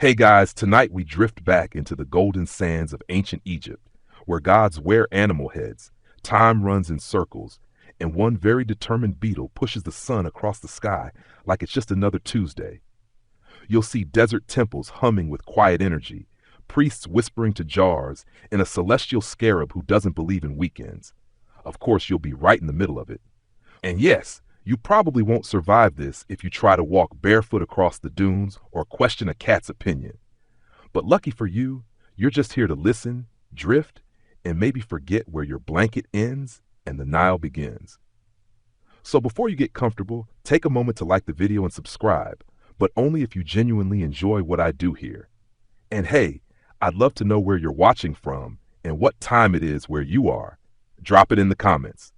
Hey guys, tonight we drift back into the golden sands of ancient Egypt, where gods wear animal heads, time runs in circles, and one very determined beetle pushes the sun across the sky like it's just another Tuesday. You'll see desert temples humming with quiet energy, priests whispering to jars, and a celestial scarab who doesn't believe in weekends. Of course, you'll be right in the middle of it. And yes, you probably won't survive this if you try to walk barefoot across the dunes or question a cat's opinion. But lucky for you, you're just here to listen, drift, and maybe forget where your blanket ends and the Nile begins. So before you get comfortable, take a moment to like the video and subscribe, but only if you genuinely enjoy what I do here. And hey, I'd love to know where you're watching from and what time it is where you are. Drop it in the comments.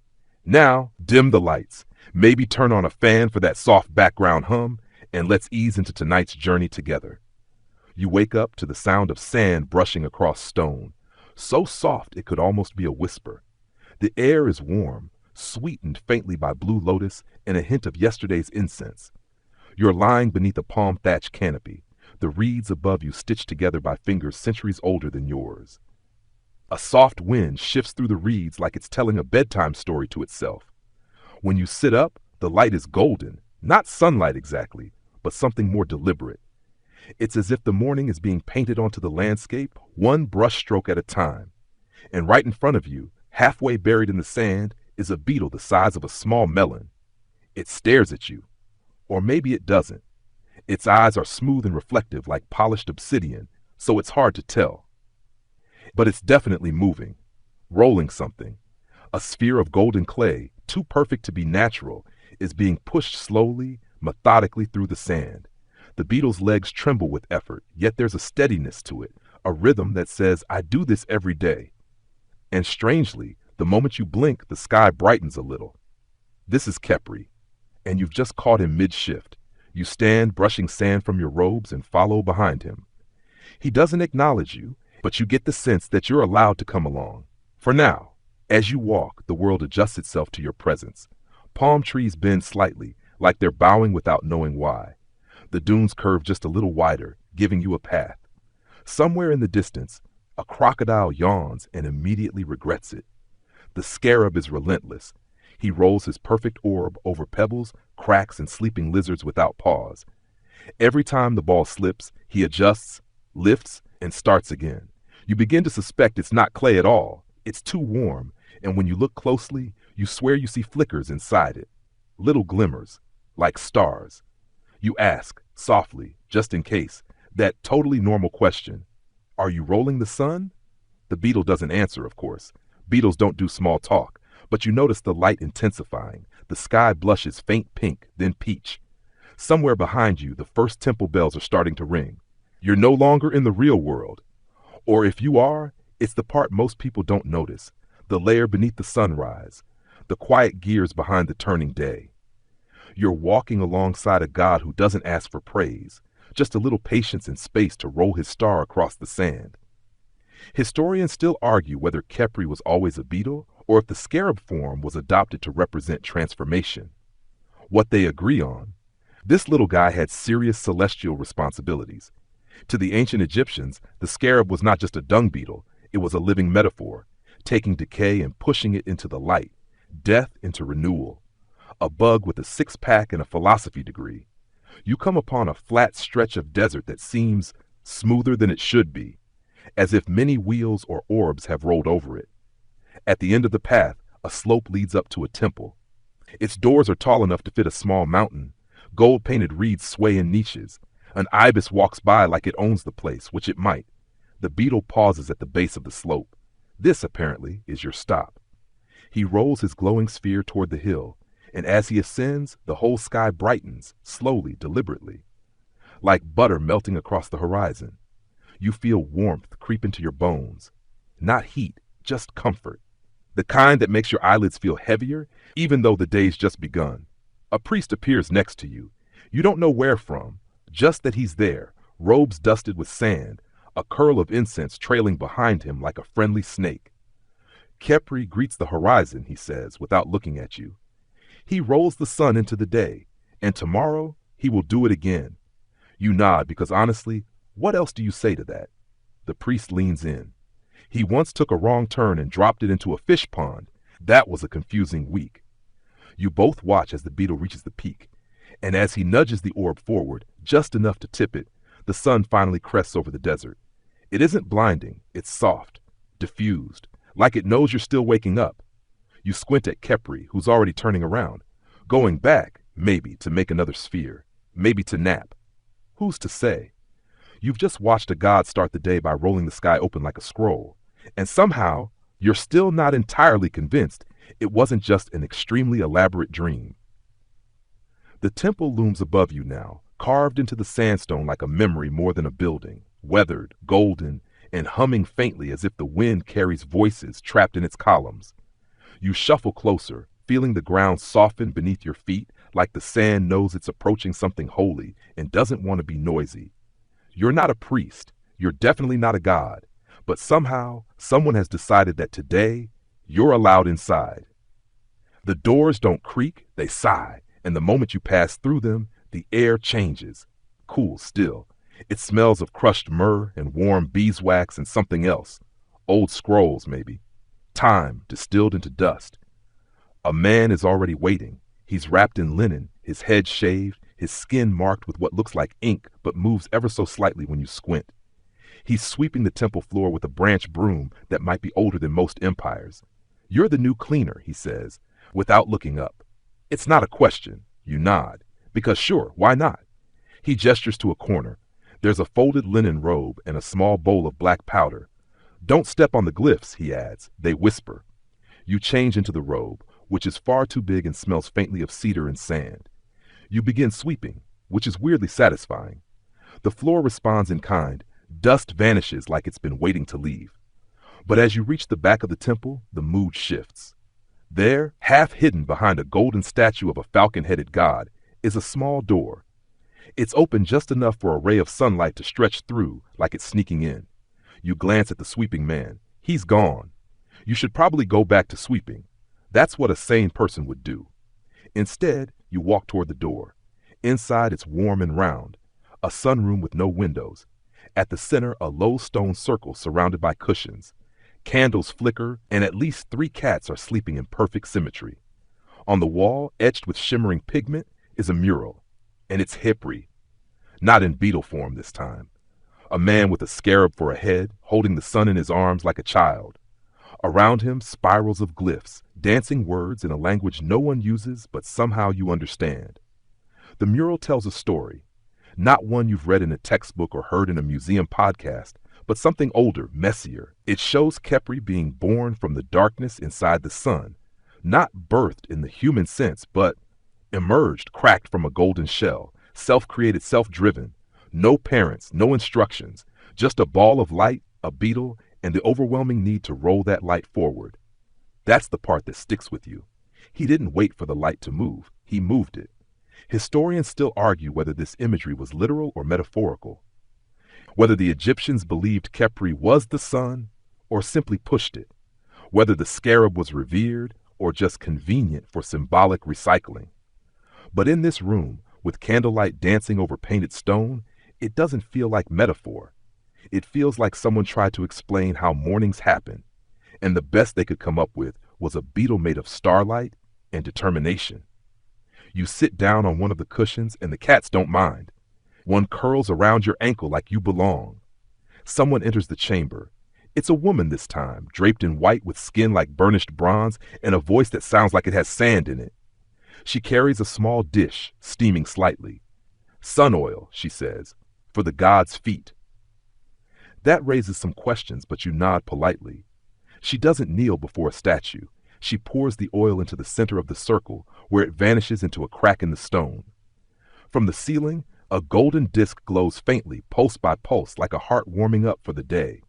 Now, dim the lights. Maybe turn on a fan for that soft background hum, and let's ease into tonight's journey together. You wake up to the sound of sand brushing across stone, so soft it could almost be a whisper. The air is warm, sweetened faintly by blue lotus and a hint of yesterday's incense. You're lying beneath a palm-thatched canopy, the reeds above you stitched together by fingers centuries older than yours. A soft wind shifts through the reeds like it's telling a bedtime story to itself. When you sit up, the light is golden, not sunlight exactly, but something more deliberate. It's as if the morning is being painted onto the landscape, one brushstroke at a time. And right in front of you, halfway buried in the sand, is a beetle the size of a small melon. It stares at you. Or maybe it doesn't. Its eyes are smooth and reflective like polished obsidian, so it's hard to tell. But it's definitely moving, rolling something. A sphere of golden clay, too perfect to be natural, is being pushed slowly, methodically through the sand. The beetle's legs tremble with effort, yet there's a steadiness to it, a rhythm that says, I do this every day. And strangely, the moment you blink, the sky brightens a little. This is Khepri, and you've just caught him mid-shift. You stand brushing sand from your robes and follow behind him. He doesn't acknowledge you, but you get the sense that you're allowed to come along. For now. As you walk, the world adjusts itself to your presence. Palm trees bend slightly, like they're bowing without knowing why. The dunes curve just a little wider, giving you a path. Somewhere in the distance, a crocodile yawns and immediately regrets it. The scarab is relentless. He rolls his perfect orb over pebbles, cracks, and sleeping lizards without pause. Every time the ball slips, he adjusts, lifts, and starts again. You begin to suspect it's not clay at all. It's too warm, and when you look closely, you swear you see flickers inside it. Little glimmers, like stars. You ask, softly, just in case, that totally normal question. Are you rolling the sun? The beetle doesn't answer, of course. Beetles don't do small talk, but you notice the light intensifying. The sky blushes faint pink, then peach. Somewhere behind you, the first temple bells are starting to ring. You're no longer in the real world. Or if you are, it's the part most people don't notice, the layer beneath the sunrise, the quiet gears behind the turning day. You're walking alongside a god who doesn't ask for praise, just a little patience and space to roll his star across the sand. Historians still argue whether Khepri was always a beetle or if the scarab form was adopted to represent transformation. What they agree on, this little guy had serious celestial responsibilities. To the ancient Egyptians, the scarab was not just a dung beetle, it was a living metaphor, taking decay and pushing it into the light, death into renewal. A bug with a six-pack and a philosophy degree. You come upon a flat stretch of desert that seems smoother than it should be, as if many wheels or orbs have rolled over it. At the end of the path, a slope leads up to a temple. Its doors are tall enough to fit a small mountain. Gold-painted reeds sway in niches. An ibis walks by like it owns the place, which it might. The beetle pauses at the base of the slope. This, apparently, is your stop. He rolls his glowing sphere toward the hill, and as he ascends, the whole sky brightens, slowly, deliberately. Like butter melting across the horizon. You feel warmth creep into your bones. Not heat, just comfort. The kind that makes your eyelids feel heavier, even though the day's just begun. A priest appears next to you. You don't know where from, just that he's there, robes dusted with sand, a curl of incense trailing behind him like a friendly snake. Khepri greets the horizon, he says, without looking at you. He rolls the sun into the day, and tomorrow he will do it again. You nod because honestly, What else do you say to that? The priest leans in. He once took a wrong turn and dropped it into a fish pond. That was a confusing week. You both watch as the beetle reaches the peak, and as he nudges the orb forward, just enough to tip it, the sun finally crests over the desert. It isn't blinding, it's soft, diffused, like it knows you're still waking up. You squint at Kepri, who's already turning around, going back, maybe, to make another sphere, maybe to nap. Who's to say? You've just watched a god start the day by rolling the sky open like a scroll, and somehow you're still not entirely convinced it wasn't just an extremely elaborate dream. The temple looms above you now, carved into the sandstone like a memory more than a building, weathered, golden, and humming faintly as if the wind carries voices trapped in its columns. You shuffle closer, feeling the ground soften beneath your feet like the sand knows it's approaching something holy and doesn't want to be noisy. You're not a priest, you're definitely not a god, but somehow someone has decided that today you're allowed inside. The doors don't creak, they sigh, and the moment you pass through them, the air changes. Cool still. It smells of crushed myrrh and warm beeswax and something else. Old scrolls, maybe. Time distilled into dust. A man is already waiting. He's wrapped in linen, his head shaved, his skin marked with what looks like ink but moves ever so slightly when you squint. He's sweeping the temple floor with a branch broom that might be older than most empires. You're the new cleaner, he says, without looking up. It's not a question. You nod. Because sure, why not? He gestures to a corner. There's a folded linen robe and a small bowl of black powder. Don't step on the glyphs, he adds. They whisper. You change into the robe, which is far too big and smells faintly of cedar and sand. You begin sweeping, which is weirdly satisfying. The floor responds in kind. Dust vanishes like it's been waiting to leave. But as you reach the back of the temple, the mood shifts. There, half hidden behind a golden statue of a falcon-headed god, is a small door. It's open just enough for a ray of sunlight to stretch through like it's sneaking in. You glance at the sweeping man. He's gone. You should probably go back to sweeping. That's what a sane person would do. Instead, you walk toward the door. Inside, it's warm and round. A sunroom with no windows. At the center, a low stone circle surrounded by cushions. Candles flicker, and at least 3 cats are sleeping in perfect symmetry. On the wall, etched with shimmering pigment, is a mural. And it's Hipri. Not in beetle form this time. A man with a scarab for a head, holding the sun in his arms like a child. Around him, spirals of glyphs, dancing words in a language no one uses, but somehow you understand. The mural tells a story. Not one you've read in a textbook or heard in a museum podcast, but something older, messier. It shows Kepri being born from the darkness inside the sun, not birthed in the human sense, but emerged cracked from a golden shell, self-created, self-driven. No parents, no instructions, just a ball of light, a beetle, and the overwhelming need to roll that light forward. That's the part that sticks with you. He didn't wait for the light to move, he moved it. Historians still argue whether this imagery was literal or metaphorical, whether the Egyptians believed Kepri was the sun or simply pushed it, whether the scarab was revered or just convenient for symbolic recycling. But in this room, with candlelight dancing over painted stone, it doesn't feel like metaphor. It feels like someone tried to explain how mornings happen, and the best they could come up with was a beetle made of starlight and determination. You sit down on one of the cushions and the cats don't mind. One curls around your ankle like you belong. Someone enters the chamber. It's a woman this time, draped in white with skin like burnished bronze and a voice that sounds like it has sand in it. She carries a small dish, steaming slightly. Sun oil, she says, for the god's feet. That raises some questions, but you nod politely. She doesn't kneel before a statue. She pours the oil into the center of the circle, where it vanishes into a crack in the stone. From the ceiling, a golden disk glows faintly, pulse by pulse, like a heart warming up for the day.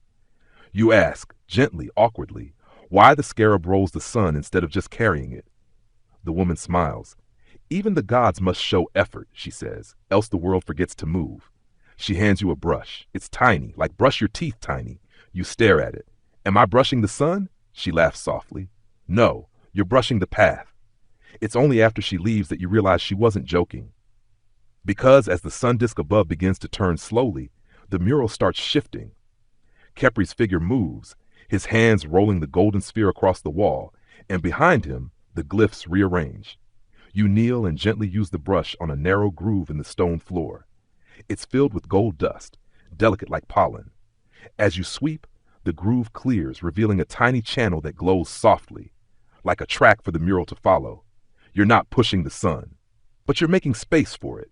You ask, gently, awkwardly, why the scarab rolls the sun instead of just carrying it. The woman smiles. Even the gods must show effort, she says, else the world forgets to move. She hands you a brush. It's tiny, like brush your teeth tiny. You stare at it. Am I brushing the sun? She laughs softly. No, you're brushing the path. It's only after she leaves that you realize she wasn't joking. Because as the sun disk above begins to turn slowly, The mural starts shifting. Kepri's figure moves, his hands rolling the golden sphere across the wall, and behind him, the glyphs rearrange. You kneel and gently use the brush on a narrow groove in the stone floor. It's filled with gold dust, delicate like pollen. As you sweep, the groove clears, revealing a tiny channel that glows softly, like a track for the mural to follow. You're not pushing the sun, but you're making space for it.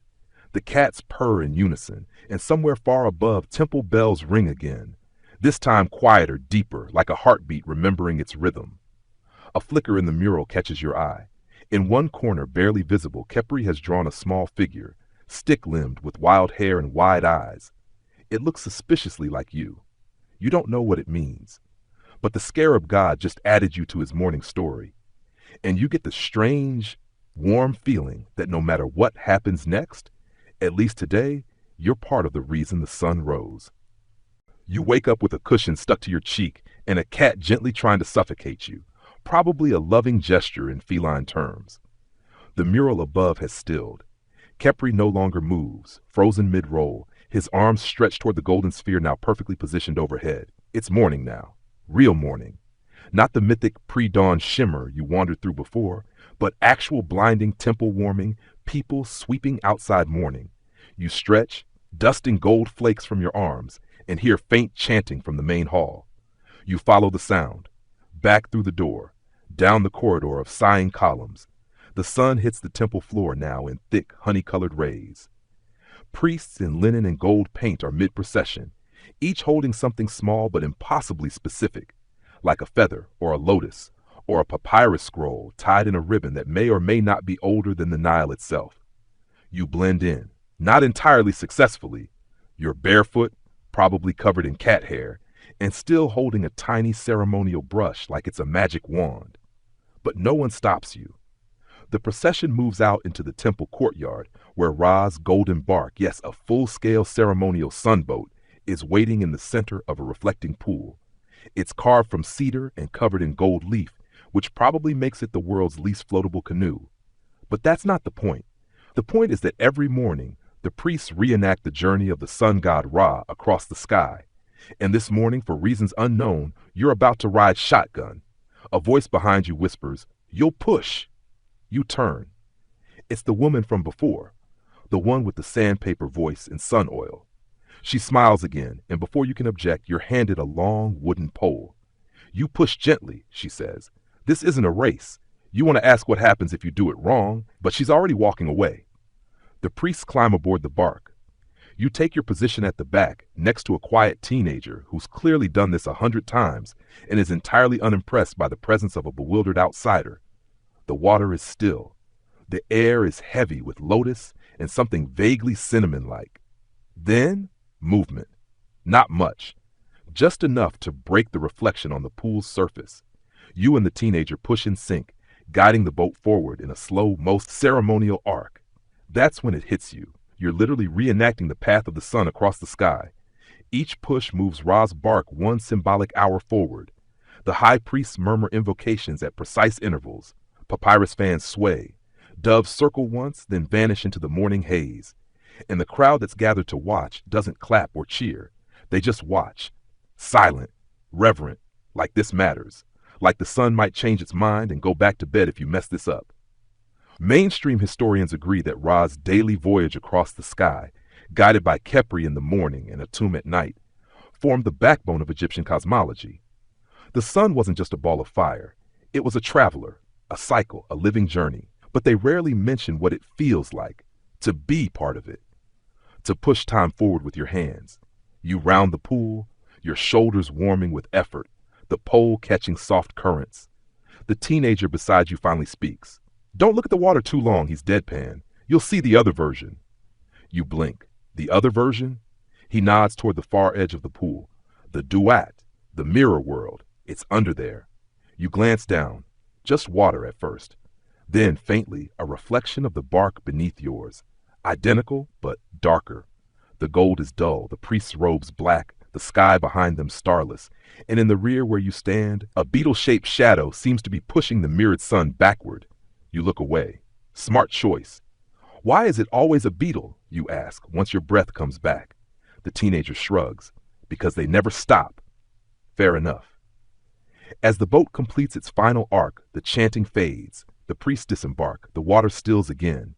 The cats purr in unison, and somewhere far above, temple bells ring again, this time quieter, deeper, like a heartbeat remembering its rhythm. A flicker in the mural catches your eye. In one corner, barely visible, Kepri has drawn a small figure, stick-limbed with wild hair and wide eyes. It looks suspiciously like you. You don't know what it means, but the scarab god just added you to his morning story, and you get the strange, warm feeling that no matter what happens next, at least today, you're part of the reason the sun rose. You wake up with a cushion stuck to your cheek and a cat gently trying to suffocate you, probably a loving gesture in feline terms. The mural above has stilled. Kepri no longer moves, frozen mid-roll, his arms stretched toward the golden sphere now perfectly positioned overhead. It's morning now. Real morning. Not the mythic pre-dawn shimmer you wandered through before, but actual blinding, temple-warming, people sweeping outside morning. You stretch, dusting gold flakes from your arms, and hear faint chanting from the main hall. You follow the sound, back through the door, down the corridor of sighing columns. The sun hits the temple floor now in thick, honey-colored rays. Priests in linen and gold paint are mid-procession, each holding something small but impossibly specific, like a feather or a lotus or a papyrus scroll tied in a ribbon that may or may not be older than the Nile itself. You blend in, not entirely successfully. You're barefoot, probably covered in cat hair, and still holding a tiny ceremonial brush like it's a magic wand. But no one stops you. The procession moves out into the temple courtyard where Ra's golden bark, yes, a full-scale ceremonial sunboat, is waiting in the center of a reflecting pool. It's carved from cedar and covered in gold leaf, which probably makes it the world's least floatable canoe. But that's not the point. The point is that every morning, the priests reenact the journey of the sun god Ra across the sky. And this morning, for reasons unknown, you're about to ride shotgun. A voice behind you whispers, "You'll push." You turn. It's the woman from before, the one with the sandpaper voice and sun oil. She smiles again, and before you can object, you're handed a long wooden pole. You push gently, she says. This isn't a race. You want to ask what happens if you do it wrong, but she's already walking away. The priests climb aboard the bark. You take your position at the back, next to a quiet teenager who's clearly done this 100 times and is entirely unimpressed by the presence of a bewildered outsider. The water is still. The air is heavy with lotus and something vaguely cinnamon-like. Then, movement. Not much. Just enough to break the reflection on the pool's surface. You and the teenager push in sync, guiding the boat forward in a slow, most ceremonial arc. That's when it hits you. You're literally reenacting the path of the sun across the sky. Each push moves Ra's bark one symbolic hour forward. The high priests murmur invocations at precise intervals. Papyrus fans sway. Doves circle once, then vanish into the morning haze. And the crowd that's gathered to watch doesn't clap or cheer. They just watch. Silent, reverent, like this matters. Like the sun might change its mind and go back to bed if you mess this up. Mainstream historians agree that Ra's daily voyage across the sky, guided by Kepri in the morning and Atum at night, formed the backbone of Egyptian cosmology. The sun wasn't just a ball of fire. It was a traveler, a cycle, a living journey. But they rarely mention what it feels like to be part of it, to push time forward with your hands. You round the pool, your shoulders warming with effort, the pole catching soft currents. The teenager beside you finally speaks. Don't look at the water too long, he's deadpan. You'll see the other version. You blink. The other version? He nods toward the far edge of the pool. The duat, the mirror world. It's under there. You glance down. Just water at first. Then, faintly, a reflection of the bark beneath yours. Identical, but darker. The gold is dull, the priest's robes black, the sky behind them starless, and in the rear where you stand, a beetle-shaped shadow seems to be pushing the mirrored sun backward. You look away. Smart choice. Why is it always a beetle, you ask, once your breath comes back? The teenager shrugs. Because they never stop. Fair enough. As the boat completes its final arc, the chanting fades, the priests disembark, the water stills again,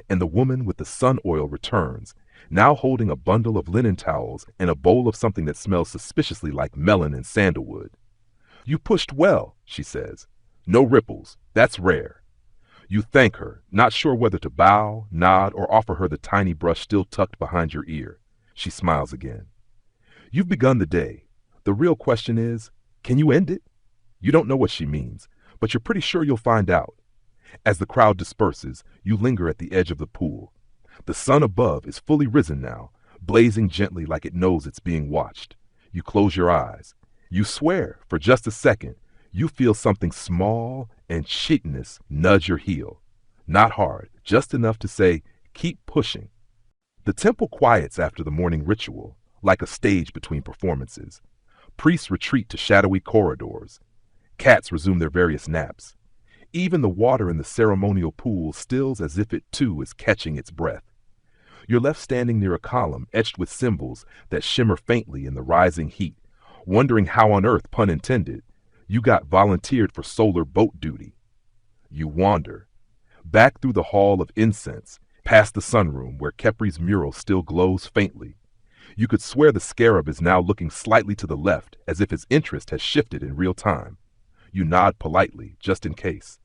and the woman with the sun oil returns, now holding a bundle of linen towels and a bowl of something that smells suspiciously like melon and sandalwood. You pushed well, she says. No ripples. That's rare. You thank her, not sure whether to bow, nod, or offer her the tiny brush still tucked behind your ear. She smiles again. You've begun the day. The real question is, can you end it? You don't know what she means, but you're pretty sure you'll find out. As the crowd disperses, you linger at the edge of the pool. The sun above is fully risen now, blazing gently like it knows it's being watched. You close your eyes. You swear, for just a second, you feel something small and chitinous nudge your heel. Not hard, just enough to say, keep pushing. The temple quiets after the morning ritual, like a stage between performances. Priests retreat to shadowy corridors. Cats resume their various naps. Even the water in the ceremonial pool stills as if it too is catching its breath. You're left standing near a column etched with symbols that shimmer faintly in the rising heat, wondering how on earth, pun intended, you got volunteered for solar boat duty. You wander, back through the hall of incense, past the sunroom where Kepri's mural still glows faintly. You could swear the scarab is now looking slightly to the left, as if his interest has shifted in real time. You nod politely, just in case.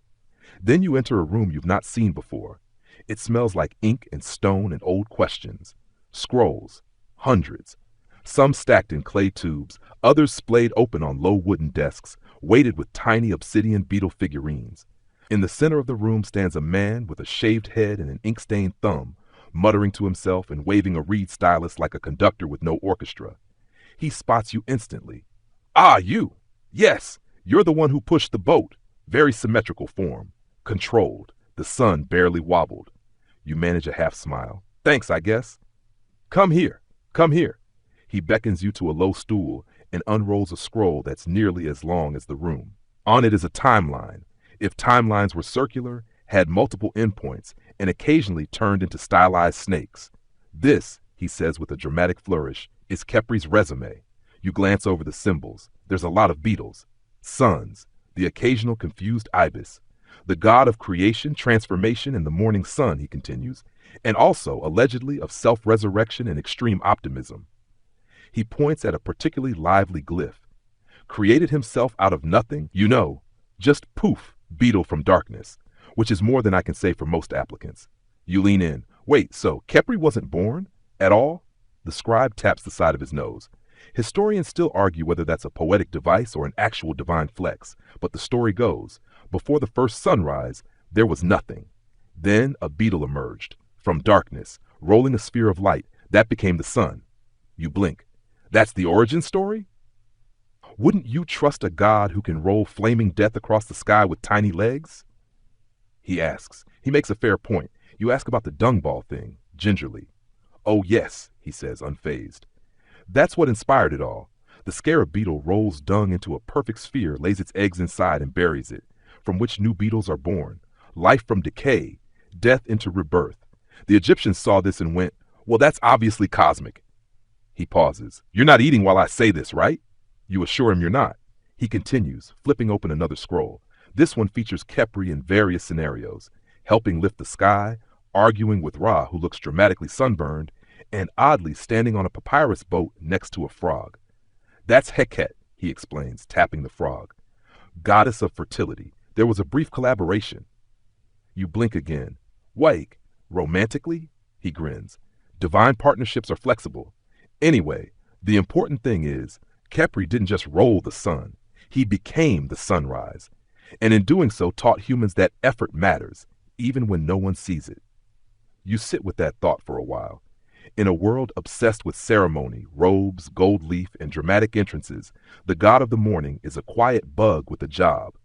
Then you enter a room you've not seen before. It smells like ink and stone and old questions. Scrolls, hundreds. Some stacked in clay tubes, others splayed open on low wooden desks, weighted with tiny obsidian beetle figurines. In the center of the room stands a man with a shaved head and an ink-stained thumb, muttering to himself and waving a reed stylus like a conductor with no orchestra. He spots you instantly. Ah, you! Yes, you're the one who pushed the boat. Very symmetrical form. Controlled. The sun barely wobbled. You manage a half smile. Thanks, I guess. Come here. Come here. He beckons you to a low stool and unrolls a scroll that's nearly as long as the room. On it is a timeline. If timelines were circular, had multiple endpoints, and occasionally turned into stylized snakes. This, he says with a dramatic flourish, is Kepri's resume. You glance over the symbols. There's a lot of beetles. Suns, the occasional confused ibis. The god of creation, transformation, and the morning sun, he continues, and also, allegedly, of self-resurrection and extreme optimism. He points at a particularly lively glyph. Created himself out of nothing, you know, just poof, Beetle from darkness, which is more than I can say for most applicants. You lean in. Wait, so Kepri wasn't born? At all? The scribe taps the side of his nose. Historians still argue whether that's a poetic device or an actual divine flex, but the story goes, before the first sunrise, there was nothing. Then a beetle emerged, from darkness, rolling a sphere of light. That became the sun. You blink. That's the origin story? Wouldn't you trust a god who can roll flaming death across the sky with tiny legs? He asks. He makes a fair point. You ask about the dung ball thing, gingerly. Oh yes, he says, unfazed. That's what inspired it all. The scarab beetle rolls dung into a perfect sphere, lays its eggs inside and buries it, from which new beetles are born. Life from decay, death into rebirth. The Egyptians saw this and went, well, that's obviously cosmic. He pauses. You're not eating while I say this, right? You assure him you're not. He continues, flipping open another scroll. This one features Kepri in various scenarios, helping lift the sky, arguing with Ra, who looks dramatically sunburned, and oddly standing on a papyrus boat next to a frog. That's Heket, he explains, tapping the frog. Goddess of fertility. There was a brief collaboration. You blink again. Wake, romantically? He grins. Divine partnerships are flexible. Anyway, the important thing is, Kepri didn't just roll the sun. He became the sunrise. And in doing so taught humans that effort matters, even when no one sees it. You sit with that thought for a while. In a world obsessed with ceremony, robes, gold leaf, and dramatic entrances, the god of the morning is a quiet bug with a job.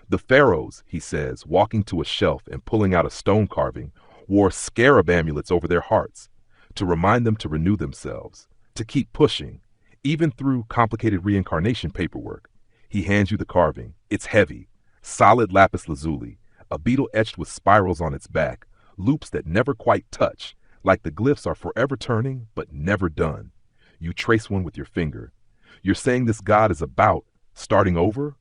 The pharaohs, he says, walking to a shelf and pulling out a stone carving, wore scarab amulets over their hearts to remind them to renew themselves, to keep pushing, even through complicated reincarnation paperwork. He hands you the carving. It's heavy, solid lapis lazuli, a beetle etched with spirals on its back, loops that never quite touch, like the glyphs are forever turning but never done. You trace one with your finger. You're saying this God is about starting over?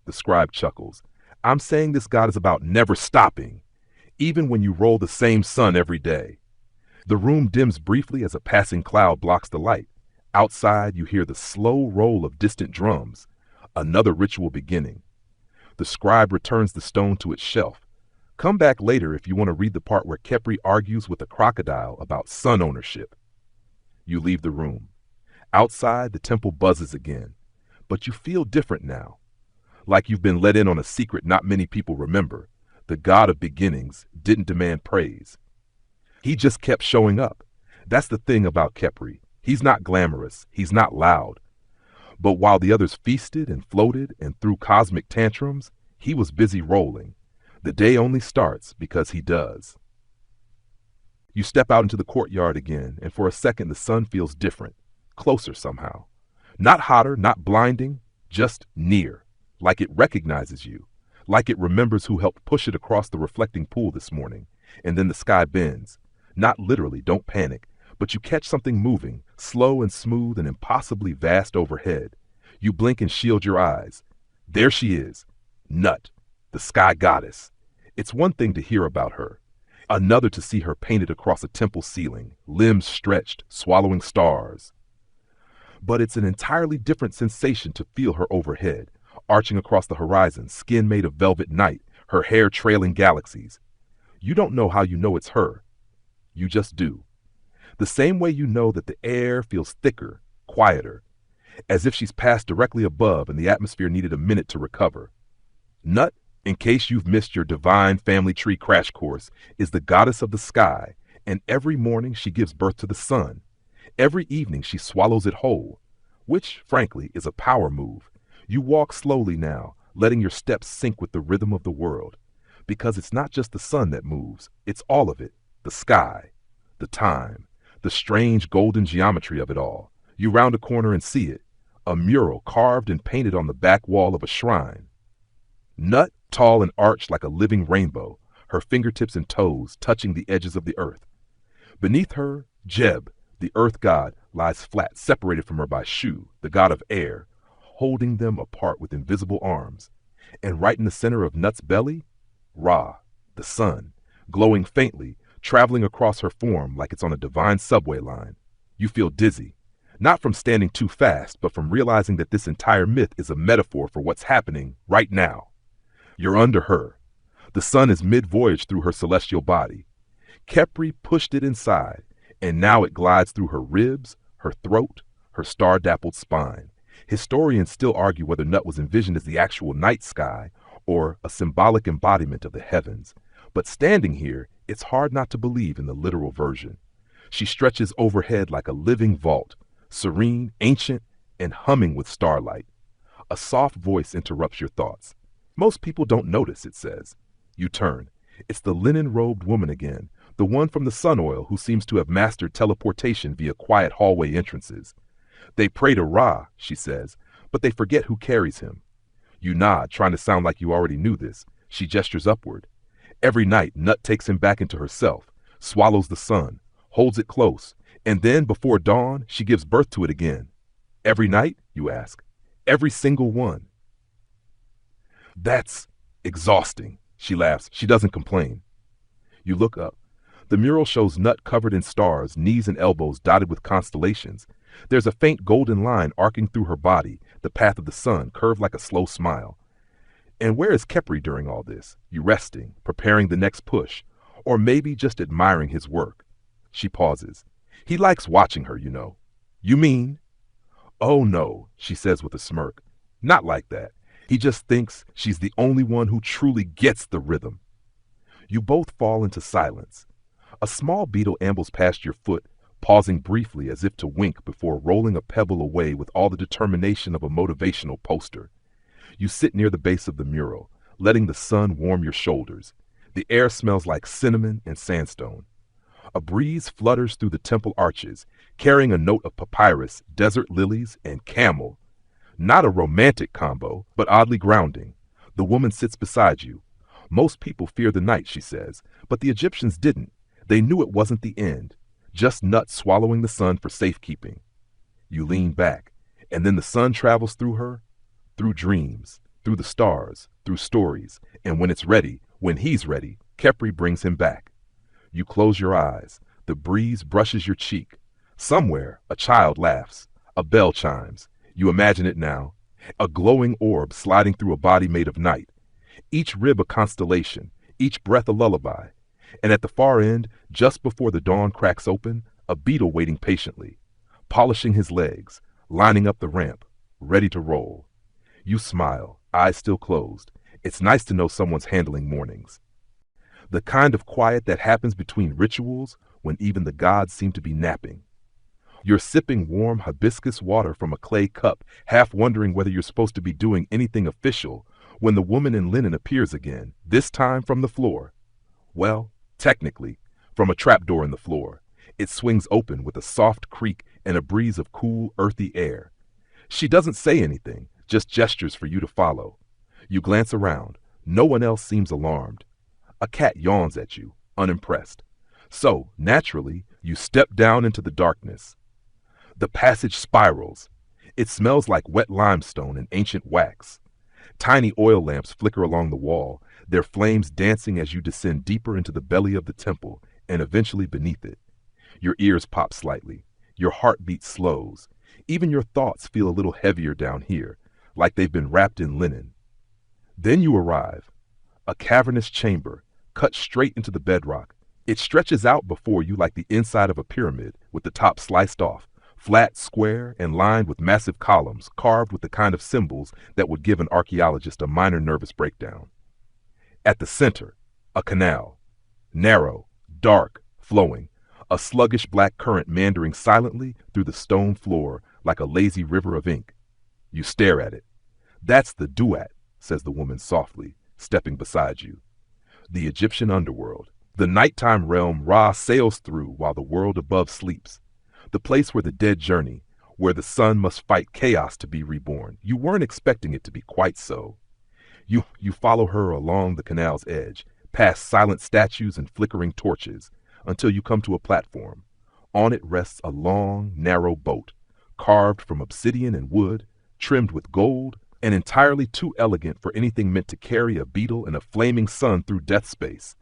The scribe chuckles. I'm saying this God is about never stopping, even when you roll the same sun every day. The room dims briefly as a passing cloud blocks the light. Outside, you hear the slow roll of distant drums, another ritual beginning. The scribe returns the stone to its shelf. Come back later if you want to read the part where Khepri argues with a crocodile about sun ownership. You leave the room. Outside, the temple buzzes again, but you feel different now, like you've been let in on a secret not many people remember. The God of beginnings didn't demand praise. He just kept showing up. That's the thing about Khepri. He's not glamorous. He's not loud. But while the others feasted and floated and threw cosmic tantrums, he was busy rolling. The day only starts because he does. You step out into the courtyard again, and for a second the sun feels different, closer somehow. Not hotter, not blinding, just near, like it recognizes you, like it remembers who helped push it across the reflecting pool this morning. And then the sky bends. Not literally, don't panic, but you catch something moving, slow and smooth and impossibly vast overhead. You blink and shield your eyes. There she is, Nut, the sky goddess. It's one thing to hear about her, another to see her painted across a temple ceiling, limbs stretched, swallowing stars. But it's an entirely different sensation to feel her overhead, arching across the horizon, skin made of velvet night, her hair trailing galaxies. You don't know how you know it's her. You just do. The same way you know that the air feels thicker, quieter, as if she's passed directly above and the atmosphere needed a minute to recover. Nut, in case you've missed your divine family tree crash course, is the goddess of the sky, and every morning she gives birth to the sun. Every evening she swallows it whole, which, frankly, is a power move. You walk slowly now, letting your steps sync with the rhythm of the world, because it's not just the sun that moves, it's all of it, the sky, the time, the strange golden geometry of it all. You round a corner and see it, a mural carved and painted on the back wall of a shrine. Nut, tall and arched like a living rainbow, her fingertips and toes touching the edges of the earth. Beneath her, Jeb, the earth god, lies flat, separated from her by Shu, the god of air, holding them apart with invisible arms. And right in the center of Nut's belly, Ra, the sun, glowing faintly, traveling across her form like it's on a divine subway line. You feel dizzy, not from standing too fast, but from realizing that this entire myth is a metaphor for what's happening right now. You're under her. The sun is mid-voyage through her celestial body. Khepri pushed it inside, and now it glides through her ribs, her throat, her star-dappled spine. Historians still argue whether Nut was envisioned as the actual night sky or a symbolic embodiment of the heavens. But standing here, it's hard not to believe in the literal version. She stretches overhead like a living vault, serene, ancient, and humming with starlight. A soft voice interrupts your thoughts. Most people don't notice, it says. You turn. It's the linen-robed woman again, the one from the sun oil who seems to have mastered teleportation via quiet hallway entrances. They pray to Ra, she says, but they forget who carries him. You nod, trying to sound like you already knew this. She gestures upward. Every night, Nut takes him back into herself, swallows the sun, holds it close, and then, before dawn, she gives birth to it again. Every night, you ask. Every single one. That's exhausting, she laughs. She doesn't complain. You look up. The mural shows Nut covered in stars, knees and elbows dotted with constellations. There's a faint golden line arcing through her body, the path of the sun, curved like a slow smile. And where is Khepri during all this? You resting, preparing the next push, or maybe just admiring his work. She pauses. He likes watching her, you know. You mean? Oh no, she says with a smirk. Not like that. He just thinks she's the only one who truly gets the rhythm. You both fall into silence. A small beetle ambles past your foot, pausing briefly as if to wink before rolling a pebble away with all the determination of a motivational poster. You sit near the base of the mural, letting the sun warm your shoulders. The air smells like cinnamon and sandstone. A breeze flutters through the temple arches, carrying a note of papyrus, desert lilies, and camel. Not a romantic combo, but oddly grounding. The woman sits beside you. Most people fear the night, she says, but the Egyptians didn't. They knew it wasn't the end, just nuts swallowing the sun for safekeeping. You lean back, and then the sun travels through her, through dreams, through the stars, through stories, and when it's ready, when he's ready, Khepri brings him back. You close your eyes, the breeze brushes your cheek. Somewhere, a child laughs, a bell chimes. You imagine it now, a glowing orb sliding through a body made of night. Each rib a constellation, each breath a lullaby. And at the far end, just before the dawn cracks open, a beetle waiting patiently, polishing his legs, lining up the ramp, ready to roll. You smile, eyes still closed. It's nice to know someone's handling mornings. The kind of quiet that happens between rituals when even the gods seem to be napping. You're sipping warm hibiscus water from a clay cup, half wondering whether you're supposed to be doing anything official, when the woman in linen appears again, this time from the floor. Well, technically, from a trapdoor in the floor. It swings open with a soft creak and a breeze of cool, earthy air. She doesn't say anything, just gestures for you to follow. You glance around. No one else seems alarmed. A cat yawns at you, unimpressed. So, naturally, you step down into the darkness. The passage spirals. It smells like wet limestone and ancient wax. Tiny oil lamps flicker along the wall, their flames dancing as you descend deeper into the belly of the temple and eventually beneath it. Your ears pop slightly. Your heartbeat slows. Even your thoughts feel a little heavier down here, like they've been wrapped in linen. Then you arrive. A cavernous chamber, cut straight into the bedrock. It stretches out before you like the inside of a pyramid, with the top sliced off, flat, square, and lined with massive columns carved with the kind of symbols that would give an archaeologist a minor nervous breakdown. At the center, a canal. Narrow, dark, flowing. A sluggish black current meandering silently through the stone floor like a lazy river of ink. You stare at it. That's the duat, says the woman softly, stepping beside you. The Egyptian underworld. The nighttime realm Ra sails through while the world above sleeps. The place where the dead journey, where the sun must fight chaos to be reborn. You weren't expecting it to be quite so. You follow her along the canal's edge, past silent statues and flickering torches, until you come to a platform. On it rests a long, narrow boat, carved from obsidian and wood, trimmed with gold, and entirely too elegant for anything meant to carry a beetle and a flaming sun through death space.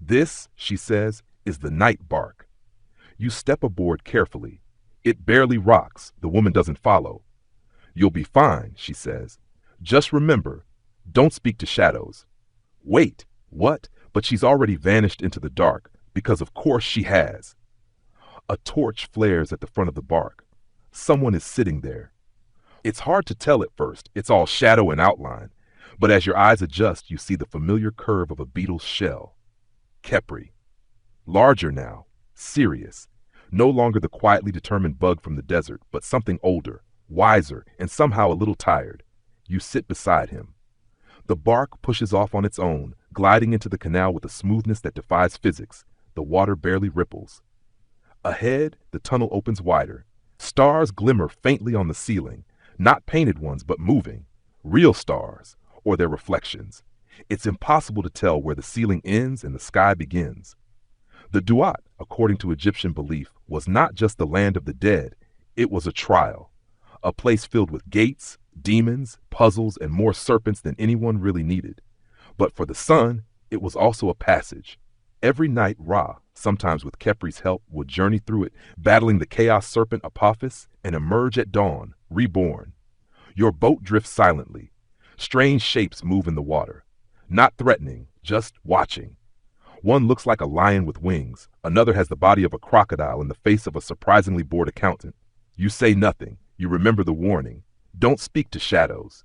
This, she says, is the night bark. You step aboard carefully. It barely rocks. The woman doesn't follow. You'll be fine, she says. Just remember, don't speak to shadows. Wait, what? But she's already vanished into the dark, because of course she has. A torch flares at the front of the bark. Someone is sitting there. It's hard to tell at first. It's all shadow and outline. But as your eyes adjust, you see the familiar curve of a beetle's shell. Khepri. Larger now. Serious. No longer the quietly determined bug from the desert, but something older, wiser, and somehow a little tired. You sit beside him. The bark pushes off on its own, gliding into the canal with a smoothness that defies physics. The water barely ripples. Ahead, the tunnel opens wider. Stars glimmer faintly on the ceiling, not painted ones, but moving. Real stars, or their reflections. It's impossible to tell where the ceiling ends and the sky begins. The Duat, according to Egyptian belief, was not just the land of the dead. It was a trial, a place filled with gates, demons, puzzles, and more serpents than anyone really needed. But for the sun, it was also a passage. Every night Ra, sometimes with Khepri's help, would journey through it, battling the chaos serpent Apophis, and emerge at dawn, reborn. Your boat drifts silently. Strange shapes move in the water. Not threatening, just watching. One looks like a lion with wings. Another has the body of a crocodile and the face of a surprisingly bored accountant. You say nothing. You remember the warning. Don't speak to shadows.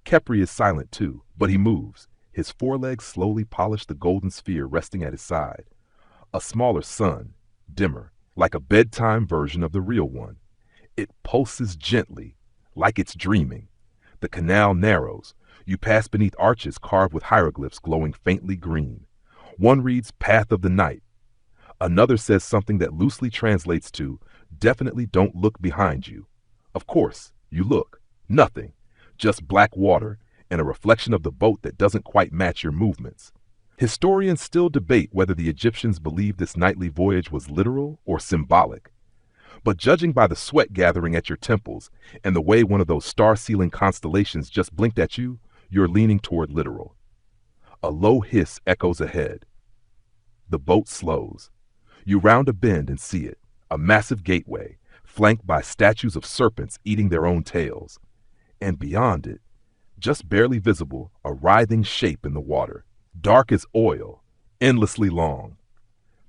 Khepri is silent too, but he moves. His forelegs slowly polish the golden sphere resting at his side. A smaller sun, dimmer, like a bedtime version of the real one. It pulses gently, like it's dreaming. The canal narrows. You pass beneath arches carved with hieroglyphs glowing faintly green. One reads Path of the Night. Another says something that loosely translates to, definitely don't look behind you. Of course, you look. Nothing. Just black water and a reflection of the boat that doesn't quite match your movements. Historians still debate whether the Egyptians believed this nightly voyage was literal or symbolic. But judging by the sweat gathering at your temples and the way one of those star-sealing constellations just blinked at you, you're leaning toward literal. A low hiss echoes ahead. The boat slows. You round a bend and see it, a massive gateway, flanked by statues of serpents eating their own tails. And beyond it, just barely visible, a writhing shape in the water, dark as oil, endlessly long.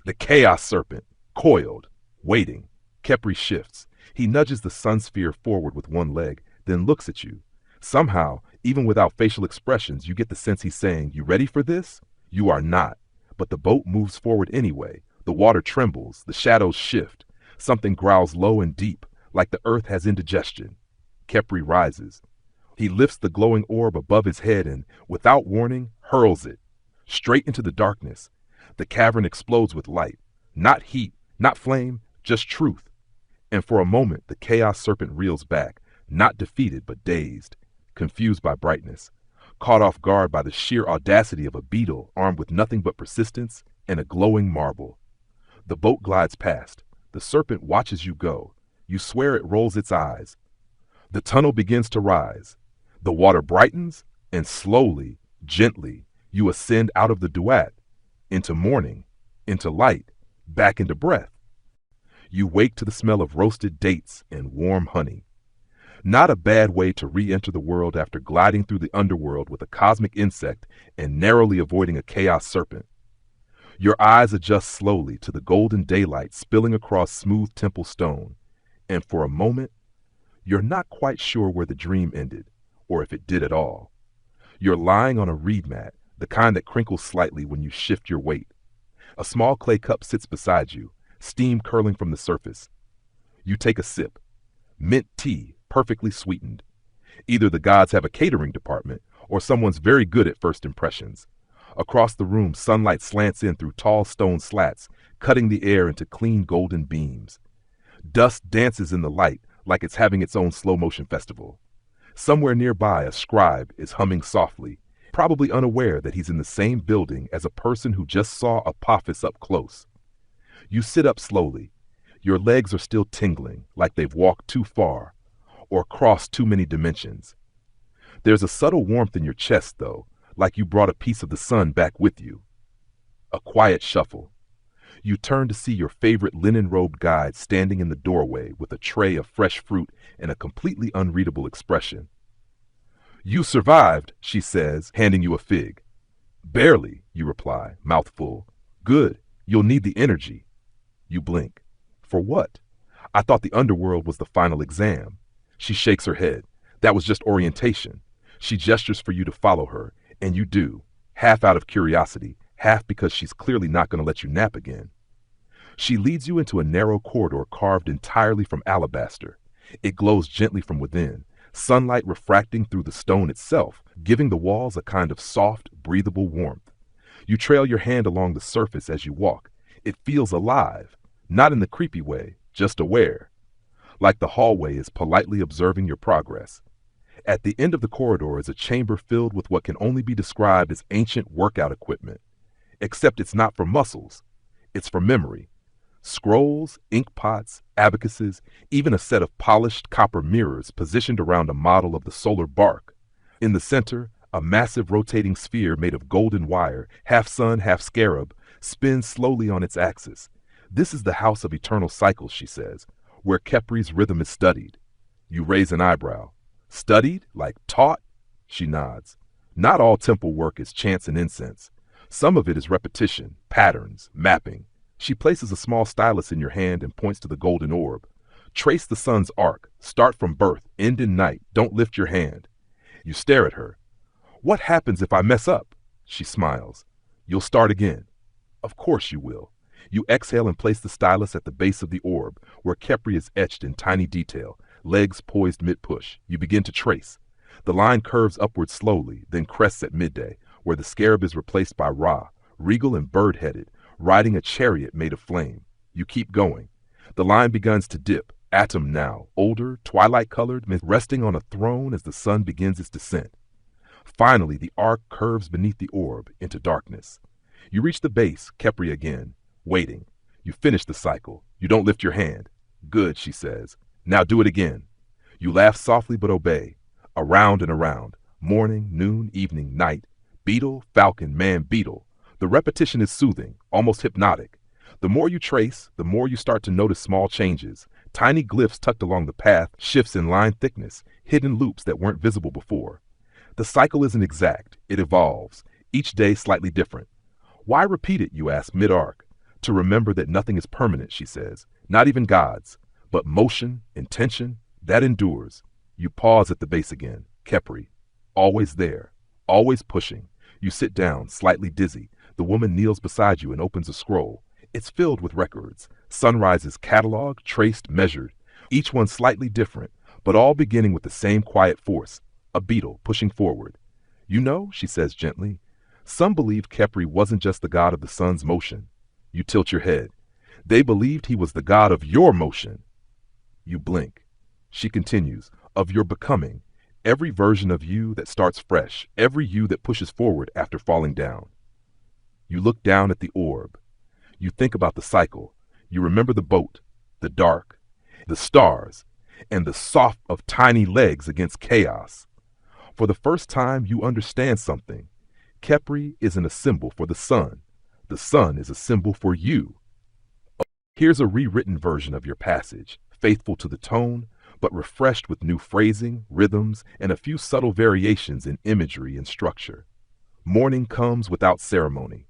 The chaos serpent, coiled, waiting. Khepri shifts. He nudges the sun sphere forward with one leg, then looks at you. Somehow, even without facial expressions, you get the sense he's saying, "You ready for this?" You are not. But the boat moves forward anyway. The water trembles, the shadows shift. Something growls low and deep, like the earth has indigestion. Khepri rises. He lifts the glowing orb above his head and, without warning, hurls it. Straight into the darkness. The cavern explodes with light. Not heat, not flame, just truth. And for a moment, the chaos serpent reels back, not defeated but dazed, confused by brightness, caught off guard by the sheer audacity of a beetle armed with nothing but persistence and a glowing marble. The boat glides past. The serpent watches you go. You swear it rolls its eyes. The tunnel begins to rise. The water brightens, and slowly, gently, you ascend out of the duat, into morning, into light, back into breath. You wake to the smell of roasted dates and warm honey. Not a bad way to re-enter the world after gliding through the underworld with a cosmic insect and narrowly avoiding a chaos serpent. Your eyes adjust slowly to the golden daylight spilling across smooth temple stone, and for a moment, you're not quite sure where the dream ended, or if it did at all. You're lying on a reed mat, the kind that crinkles slightly when you shift your weight. A small clay cup sits beside you, steam curling from the surface. You take a sip. Mint tea, perfectly sweetened. Either the gods have a catering department, or someone's very good at first impressions. Across the room, sunlight slants in through tall stone slats, cutting the air into clean golden beams. Dust dances in the light like it's having its own slow-motion festival. Somewhere nearby, a scribe is humming softly, probably unaware that he's in the same building as a person who just saw Apophis up close. You sit up slowly. Your legs are still tingling, like they've walked too far, or crossed too many dimensions. There's a subtle warmth in your chest, though, like you brought a piece of the sun back with you. A quiet shuffle. You turn to see your favorite linen-robed guide standing in the doorway with a tray of fresh fruit and a completely unreadable expression. "You survived," she says, handing you a fig. "Barely," you reply, mouth full. "Good. You'll need the energy." You blink. "For what? I thought the underworld was the final exam." She shakes her head. "That was just orientation." She gestures for you to follow her, and you do, half out of curiosity, half because she's clearly not going to let you nap again. She leads you into a narrow corridor carved entirely from alabaster. It glows gently from within, sunlight refracting through the stone itself, giving the walls a kind of soft, breathable warmth. You trail your hand along the surface as you walk. It feels alive, not in the creepy way, just aware. Like the hallway is politely observing your progress. At the end of the corridor is a chamber filled with what can only be described as ancient workout equipment. Except it's not for muscles. It's for memory. Scrolls, ink pots, abacuses, even a set of polished copper mirrors positioned around a model of the solar bark. In the center, a massive rotating sphere made of golden wire, half sun, half scarab, spins slowly on its axis. This is the house of eternal cycles, she says, where Khepri's rhythm is studied. You raise an eyebrow. Studied? Like taught? She nods. Not all temple work is chants and incense. Some of it is repetition, patterns, mapping. She places a small stylus in your hand and points to the golden orb. Trace the sun's arc. Start from birth, end in night. Don't lift your hand. You stare at her. What happens if I mess up? She smiles. You'll start again. Of course you will. You exhale and place the stylus at the base of the orb, where Khepri is etched in tiny detail, legs poised mid-push. You begin to trace. The line curves upward slowly, then crests at midday, where the scarab is replaced by Ra, regal and bird-headed, riding a chariot made of flame. You keep going. The line begins to dip, atom now, older, twilight-colored, resting on a throne as the sun begins its descent. Finally, the arc curves beneath the orb into darkness. You reach the base, Kepri again, waiting. You finish the cycle. You don't lift your hand. Good, she says. Now do it again. You laugh softly but obey. Around and around. Morning, noon, evening, night. Beetle, falcon, man, beetle. The repetition is soothing, almost hypnotic. The more you trace, the more you start to notice small changes. Tiny glyphs tucked along the path, shifts in line thickness, hidden loops that weren't visible before. The cycle isn't exact. It evolves. Each day slightly different. Why repeat it, you ask mid-arc? To remember that nothing is permanent, she says. Not even God's. But motion, intention, that endures. You pause at the base again. Kepri. Always there. Always pushing. You sit down, slightly dizzy. The woman kneels beside you and opens a scroll. It's filled with records. Sunrises cataloged, traced, measured. Each one slightly different, but all beginning with the same quiet force. A beetle pushing forward. You know, she says gently, some believed Kepri wasn't just the god of the sun's motion. You tilt your head. They believed he was the god of your motion. You blink. She continues, of your becoming. Every version of you that starts fresh. Every you that pushes forward after falling down. You look down at the orb. You think about the cycle. You remember the boat, the dark, the stars, and the soft of tiny legs against chaos. For the first time, you understand something. Kepri isn't a symbol for the sun. The sun is a symbol for you. Here's a rewritten version of your passage, faithful to the tone, but refreshed with new phrasing, rhythms, and a few subtle variations in imagery and structure. Morning comes without ceremony.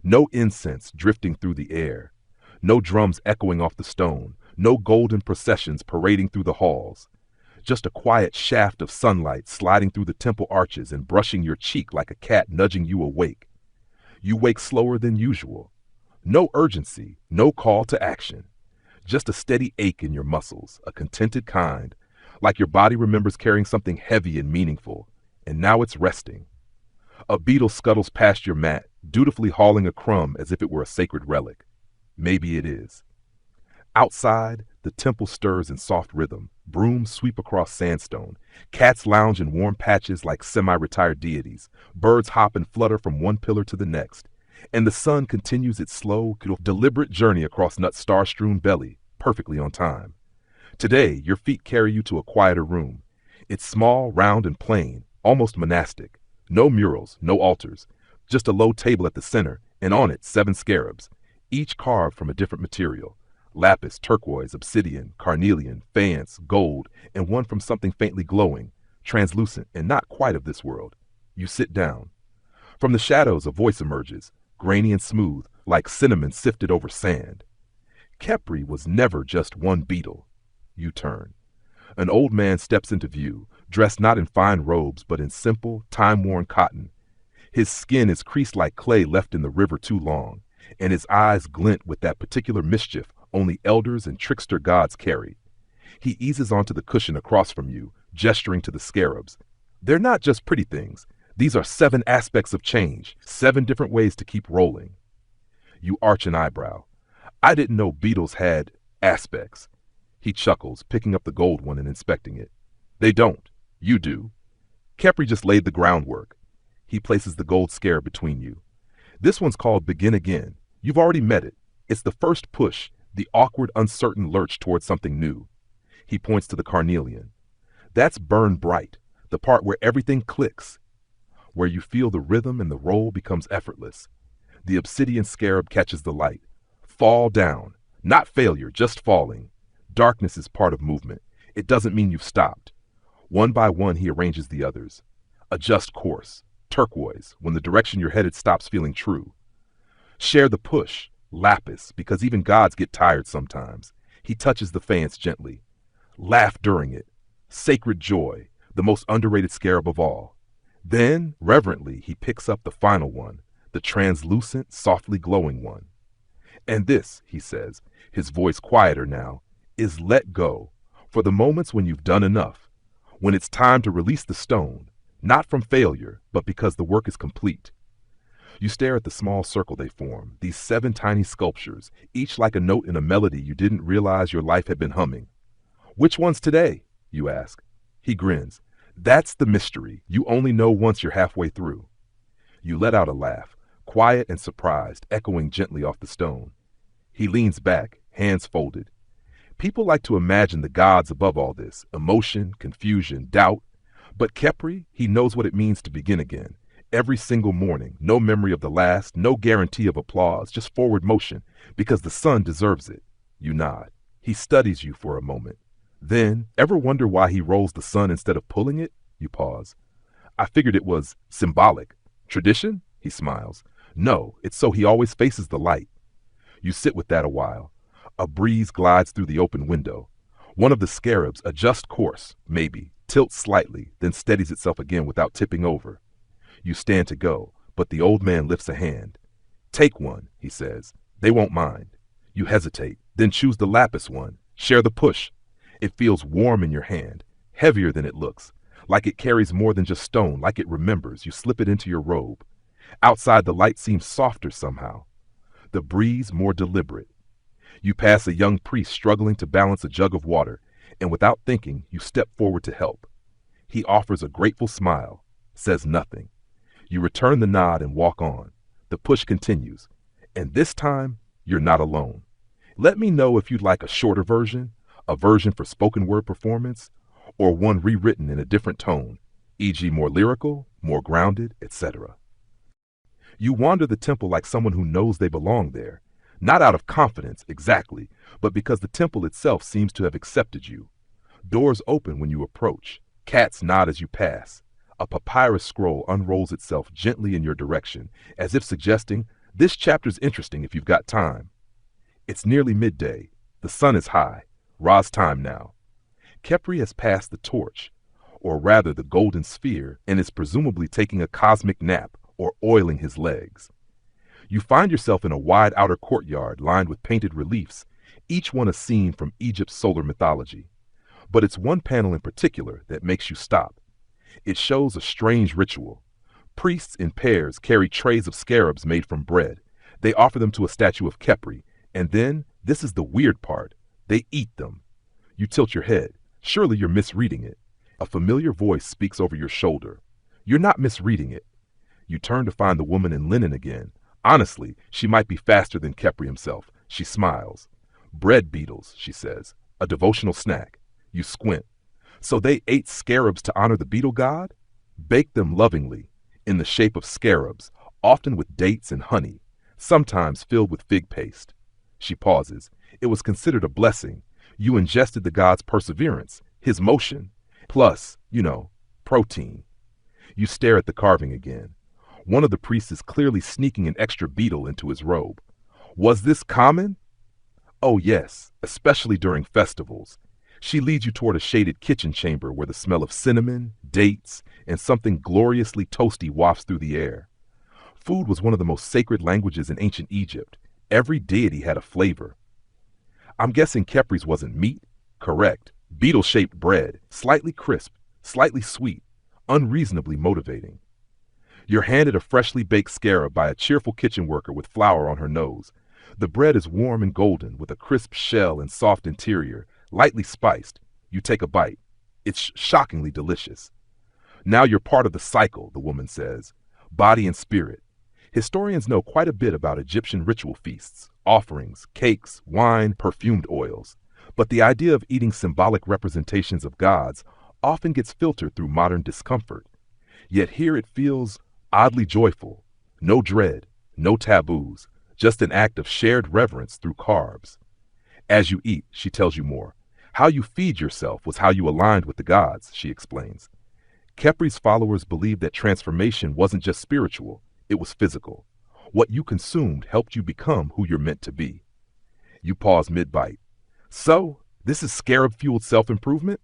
No incense drifting through the air. No drums echoing off the stone. No golden processions parading through the halls. Just a quiet shaft of sunlight sliding through the temple arches and brushing your cheek like a cat nudging you awake. You wake slower than usual. No urgency, no call to action. Just a steady ache in your muscles, a contented kind, like your body remembers carrying something heavy and meaningful, and now it's resting. A beetle scuttles past your mat, dutifully hauling a crumb as if it were a sacred relic. Maybe it is. Outside, the temple stirs in soft rhythm. Brooms sweep across sandstone. Cats lounge in warm patches like semi-retired deities. Birds hop and flutter from one pillar to the next. And the sun continues its slow, deliberate journey across Nut's star-strewn belly, perfectly on time. Today, your feet carry you to a quieter room. It's small, round, and plain, almost monastic. No murals, no altars. Just a low table at the center, and on it 7 scarabs, each carved from a different material. Lapis, turquoise, obsidian, carnelian, faience, gold, and one from something faintly glowing, translucent and not quite of this world. You sit down. From the shadows a voice emerges, grainy and smooth, like cinnamon sifted over sand. Kepri was never just one beetle. You turn. An old man steps into view, dressed not in fine robes but in simple, time-worn cotton. His skin is creased like clay left in the river too long, and his eyes glint with that particular mischief only elders and trickster gods carry. He eases onto the cushion across from you, gesturing to the scarabs. They're not just pretty things. These are 7 aspects of change, 7 different ways to keep rolling. You arch an eyebrow. I didn't know beetles had aspects. He chuckles, picking up the gold one and inspecting it. They don't. You do. Kepri just laid the groundwork. He places the gold scarab between you. This one's called Begin Again. You've already met it. It's the first push, the awkward, uncertain lurch towards something new. He points to the carnelian. That's Burn Bright, the part where everything clicks, where you feel the rhythm and the roll becomes effortless. The obsidian scarab catches the light. Fall down. Not failure, just falling. Darkness is part of movement. It doesn't mean you've stopped. One by one he arranges the others. Adjust course. Turquoise, when the direction you're headed stops feeling true. Share the push. Lapis, because even gods get tired sometimes. He touches the faience gently. Laugh during it. Sacred joy, the most underrated scarab of all. Then, reverently, he picks up the final one, the translucent, softly glowing one. And this, he says, his voice quieter now, is let go, for the moments when you've done enough, when it's time to release the stone, not from failure, but because the work is complete. You stare at the small circle they form, these 7 tiny sculptures, each like a note in a melody you didn't realize your life had been humming. Which one's today? You ask. He grins. That's the mystery. You only know once you're halfway through. You let out a laugh. quiet and surprised, echoing gently off the stone. He leans back, hands folded. People like to imagine the gods above all this, emotion, confusion, doubt. But Khepri, he knows what it means to begin again. Every single morning, no memory of the last, no guarantee of applause, just forward motion, because the sun deserves it. You nod. He studies you for a moment. Then, ever wonder why he rolls the sun instead of pulling it? You pause. I figured it was symbolic. Tradition? He smiles. No, it's so he always faces the light. You sit with that a while. A breeze glides through the open window. One of the scarabs adjusts course, maybe, tilts slightly, then steadies itself again without tipping over. You stand to go, but the old man lifts a hand. Take one, he says. They won't mind. You hesitate, then choose the lapis one. Share the push. It feels warm in your hand, heavier than it looks, like it carries more than just stone, like it remembers. You slip it into your robe. Outside, the light seems softer somehow. The breeze more deliberate. You pass a young priest struggling to balance a jug of water, and without thinking, you step forward to help. He offers a grateful smile, says nothing. You return the nod and walk on. The push continues, and this time, you're not alone. Let me know if you'd like a shorter version, a version for spoken word performance, or one rewritten in a different tone, e.g. more lyrical, more grounded, etc. You wander the temple like someone who knows they belong there, not out of confidence, exactly, but because the temple itself seems to have accepted you. Doors open when you approach. Cats nod as you pass. A papyrus scroll unrolls itself gently in your direction, as if suggesting, this chapter's interesting if you've got time. It's nearly midday. The sun is high. Ra's time now. Khepri has passed the torch, or rather the golden sphere, and is presumably taking a cosmic nap or oiling his legs. You find yourself in a wide outer courtyard lined with painted reliefs, each one a scene from Egypt's solar mythology. But it's one panel in particular that makes you stop. It shows a strange ritual. Priests in pairs carry trays of scarabs made from bread. They offer them to a statue of Khepri, and then, this is the weird part, they eat them. You tilt your head. Surely you're misreading it. A familiar voice speaks over your shoulder. You're not misreading it. You turn to find the woman in linen again. Honestly, she might be faster than Khepri himself. She smiles. Bread beetles, she says. A devotional snack. You squint. So they ate scarabs to honor the beetle god? Baked them lovingly, in the shape of scarabs, often with dates and honey, sometimes filled with fig paste. She pauses. It was considered a blessing. You ingested the god's perseverance, his motion, plus, protein. You stare at the carving again. One of the priests is clearly sneaking an extra beetle into his robe. Was this common? Oh yes, especially during festivals. She leads you toward a shaded kitchen chamber where the smell of cinnamon, dates, and something gloriously toasty wafts through the air. Food was one of the most sacred languages in ancient Egypt. Every deity had a flavor. I'm guessing Khepri's wasn't meat? Correct. Beetle-shaped bread, slightly crisp, slightly sweet, unreasonably motivating. You're handed a freshly baked scarab by a cheerful kitchen worker with flour on her nose. The bread is warm and golden, with a crisp shell and soft interior, lightly spiced. You take a bite. It's shockingly delicious. Now you're part of the cycle, the woman says. Body and spirit. Historians know quite a bit about Egyptian ritual feasts, offerings, cakes, wine, perfumed oils. But the idea of eating symbolic representations of gods often gets filtered through modern discomfort. Yet here it feels oddly joyful. No dread, no taboos, just an act of shared reverence through carbs. As you eat, she tells you more. How you feed yourself was how you aligned with the gods, she explains. Khepri's followers believed that transformation wasn't just spiritual, it was physical. What you consumed helped you become who you're meant to be. You pause mid-bite. So, this is scarab-fueled self-improvement?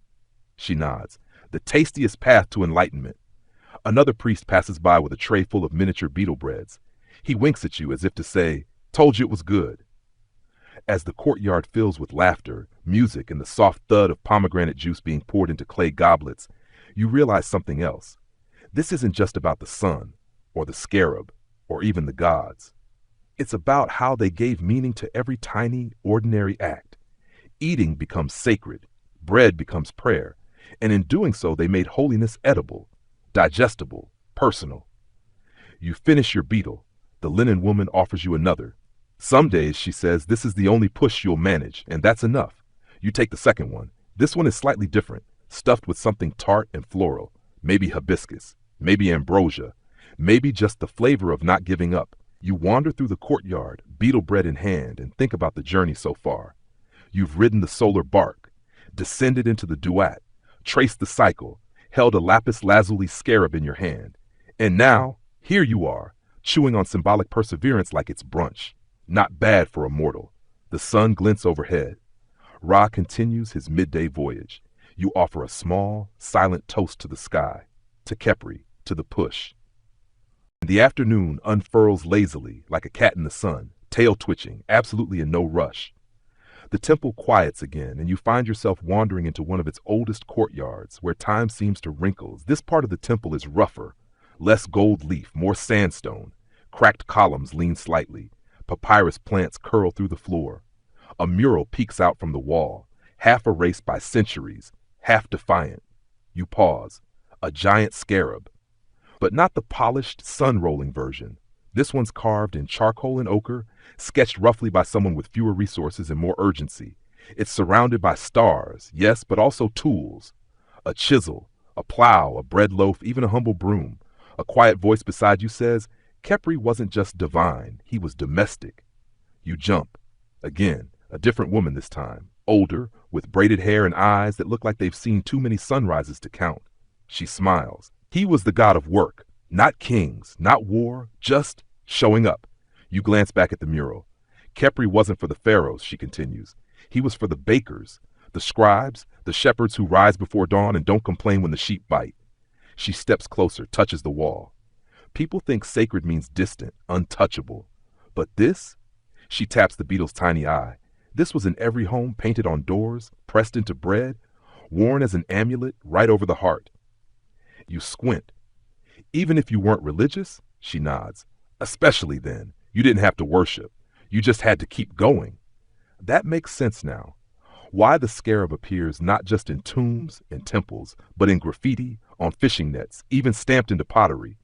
She nods. The tastiest path to enlightenment. Another priest passes by with a tray full of miniature beetle breads. He winks at you as if to say, told you it was good. As the courtyard fills with laughter, music, and the soft thud of pomegranate juice being poured into clay goblets, you realize something else. This isn't just about the sun, or the scarab, or even the gods. It's about how they gave meaning to every tiny, ordinary act. Eating becomes sacred, bread becomes prayer, and in doing so they made holiness edible, digestible, personal. You finish your beetle. The linen woman offers you another. Some days, she says, this is the only push you'll manage, and that's enough. You take the second one. This one is slightly different, stuffed with something tart and floral, maybe hibiscus, maybe ambrosia, maybe just the flavor of not giving up. You wander through the courtyard, beetle bread in hand, and think about the journey so far. You've ridden the solar bark, descended into the duat, traced the cycle, held a lapis lazuli scarab in your hand. And now, here you are, chewing on symbolic perseverance like it's brunch. Not bad for a mortal. The sun glints overhead. Ra continues his midday voyage. You offer a small, silent toast to the sky, to Khepri, to the push. The afternoon unfurls lazily like a cat in the sun, tail twitching, absolutely in no rush. The temple quiets again, and you find yourself wandering into one of its oldest courtyards, where time seems to wrinkle. This part of the temple is rougher, less gold leaf, more sandstone. Cracked columns lean slightly. Papyrus plants curl through the floor. A mural peeks out from the wall, half erased by centuries, half defiant. You pause. A giant scarab. But not the polished, sun-rolling version. This one's carved in charcoal and ochre, sketched roughly by someone with fewer resources and more urgency. It's surrounded by stars, yes, but also tools. A chisel, a plow, a bread loaf, even a humble broom. A quiet voice beside you says, Khepri wasn't just divine, he was domestic. You jump. Again, a different woman this time, older, with braided hair and eyes that look like they've seen too many sunrises to count. She smiles. He was the god of work, not kings, not war, just showing up. You glance back at the mural. Khepri wasn't for the pharaohs, she continues. He was for the bakers, the scribes, the shepherds who rise before dawn and don't complain when the sheep bite. She steps closer, touches the wall. People think sacred means distant, untouchable. But this? She taps the beetle's tiny eye. This was in every home, painted on doors, pressed into bread, worn as an amulet right over the heart. You squint. Even if you weren't religious, she nods. Especially then. You didn't have to worship. You just had to keep going. That makes sense now. Why the scarab appears not just in tombs and temples, but in graffiti, on fishing nets, even stamped into pottery.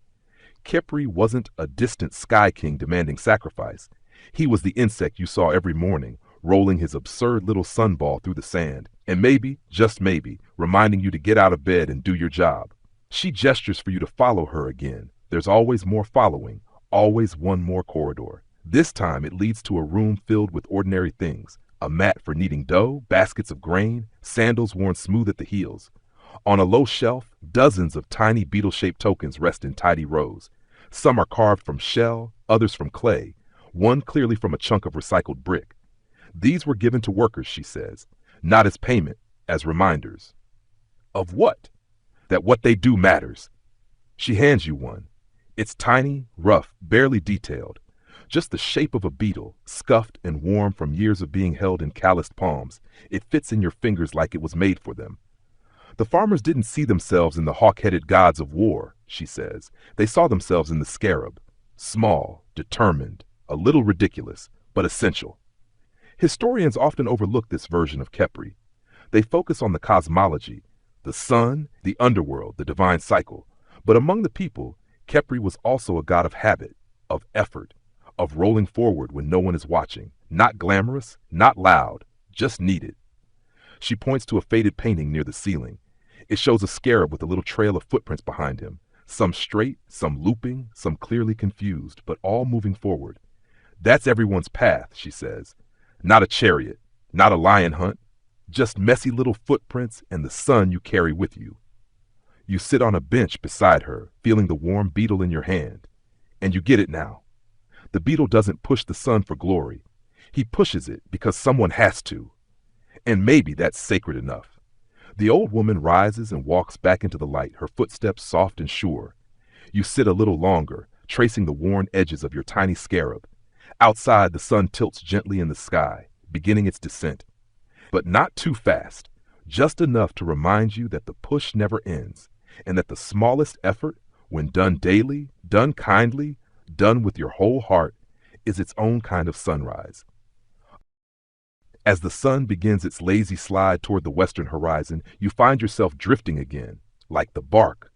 Khepri wasn't a distant sky king demanding sacrifice. He was the insect you saw every morning, rolling his absurd little sunball through the sand, and maybe, just maybe, reminding you to get out of bed and do your job. She gestures for you to follow her again. There's always more following, always one more corridor. This time it leads to a room filled with ordinary things. A mat for kneading dough, baskets of grain, sandals worn smooth at the heels. On a low shelf, dozens of tiny beetle-shaped tokens rest in tidy rows. Some are carved from shell, others from clay, one clearly from a chunk of recycled brick. These were given to workers, she says, not as payment, as reminders. Of what? That what they do matters. She hands you one. It's tiny, rough, barely detailed. Just the shape of a beetle, scuffed and warm from years of being held in calloused palms. It fits in your fingers like it was made for them. The farmers didn't see themselves in the hawk-headed gods of war, she says. They saw themselves in the scarab. Small, determined, a little ridiculous, but essential. Historians often overlook this version of Khepri. They focus on the cosmology, the sun, the underworld, the divine cycle. But among the people, Khepri was also a god of habit, of effort, of rolling forward when no one is watching. Not glamorous, not loud, just needed. She points to a faded painting near the ceiling. It shows a scarab with a little trail of footprints behind him. Some straight, some looping, some clearly confused, but all moving forward. That's everyone's path, she says. Not a chariot, not a lion hunt, just messy little footprints and the sun you carry with you. You sit on a bench beside her, feeling the warm beetle in your hand. And you get it now. The beetle doesn't push the sun for glory. He pushes it because someone has to. And maybe that's sacred enough. The old woman rises and walks back into the light, her footsteps soft and sure. You sit a little longer, tracing the worn edges of your tiny scarab. Outside, the sun tilts gently in the sky, beginning its descent. But not too fast, just enough to remind you that the push never ends, and that the smallest effort, when done daily, done kindly, done with your whole heart, is its own kind of sunrise. As the sun begins its lazy slide toward the western horizon, you find yourself drifting again, like the bark,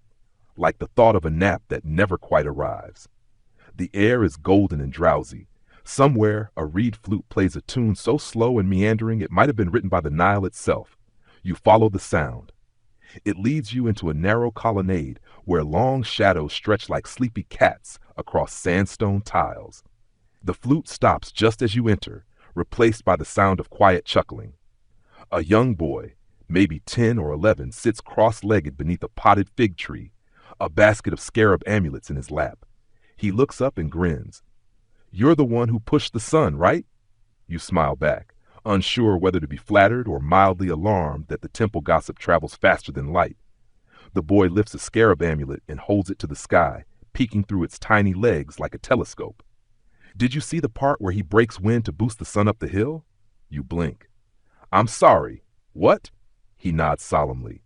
like the thought of a nap that never quite arrives. The air is golden and drowsy. Somewhere, a reed flute plays a tune so slow and meandering it might have been written by the Nile itself. You follow the sound. It leads you into a narrow colonnade where long shadows stretch like sleepy cats across sandstone tiles. The flute stops just as you enter, replaced by the sound of quiet chuckling. A young boy, maybe 10 or 11, sits cross-legged beneath a potted fig tree, a basket of scarab amulets in his lap. He looks up and grins. "You're the one who pushed the sun, right?" You smile back, unsure whether to be flattered or mildly alarmed that the temple gossip travels faster than light. The boy lifts a scarab amulet and holds it to the sky, peeking through its tiny legs like a telescope. "Did you see the part where he breaks wind to boost the sun up the hill?" You blink. "I'm sorry. What?" He nods solemnly.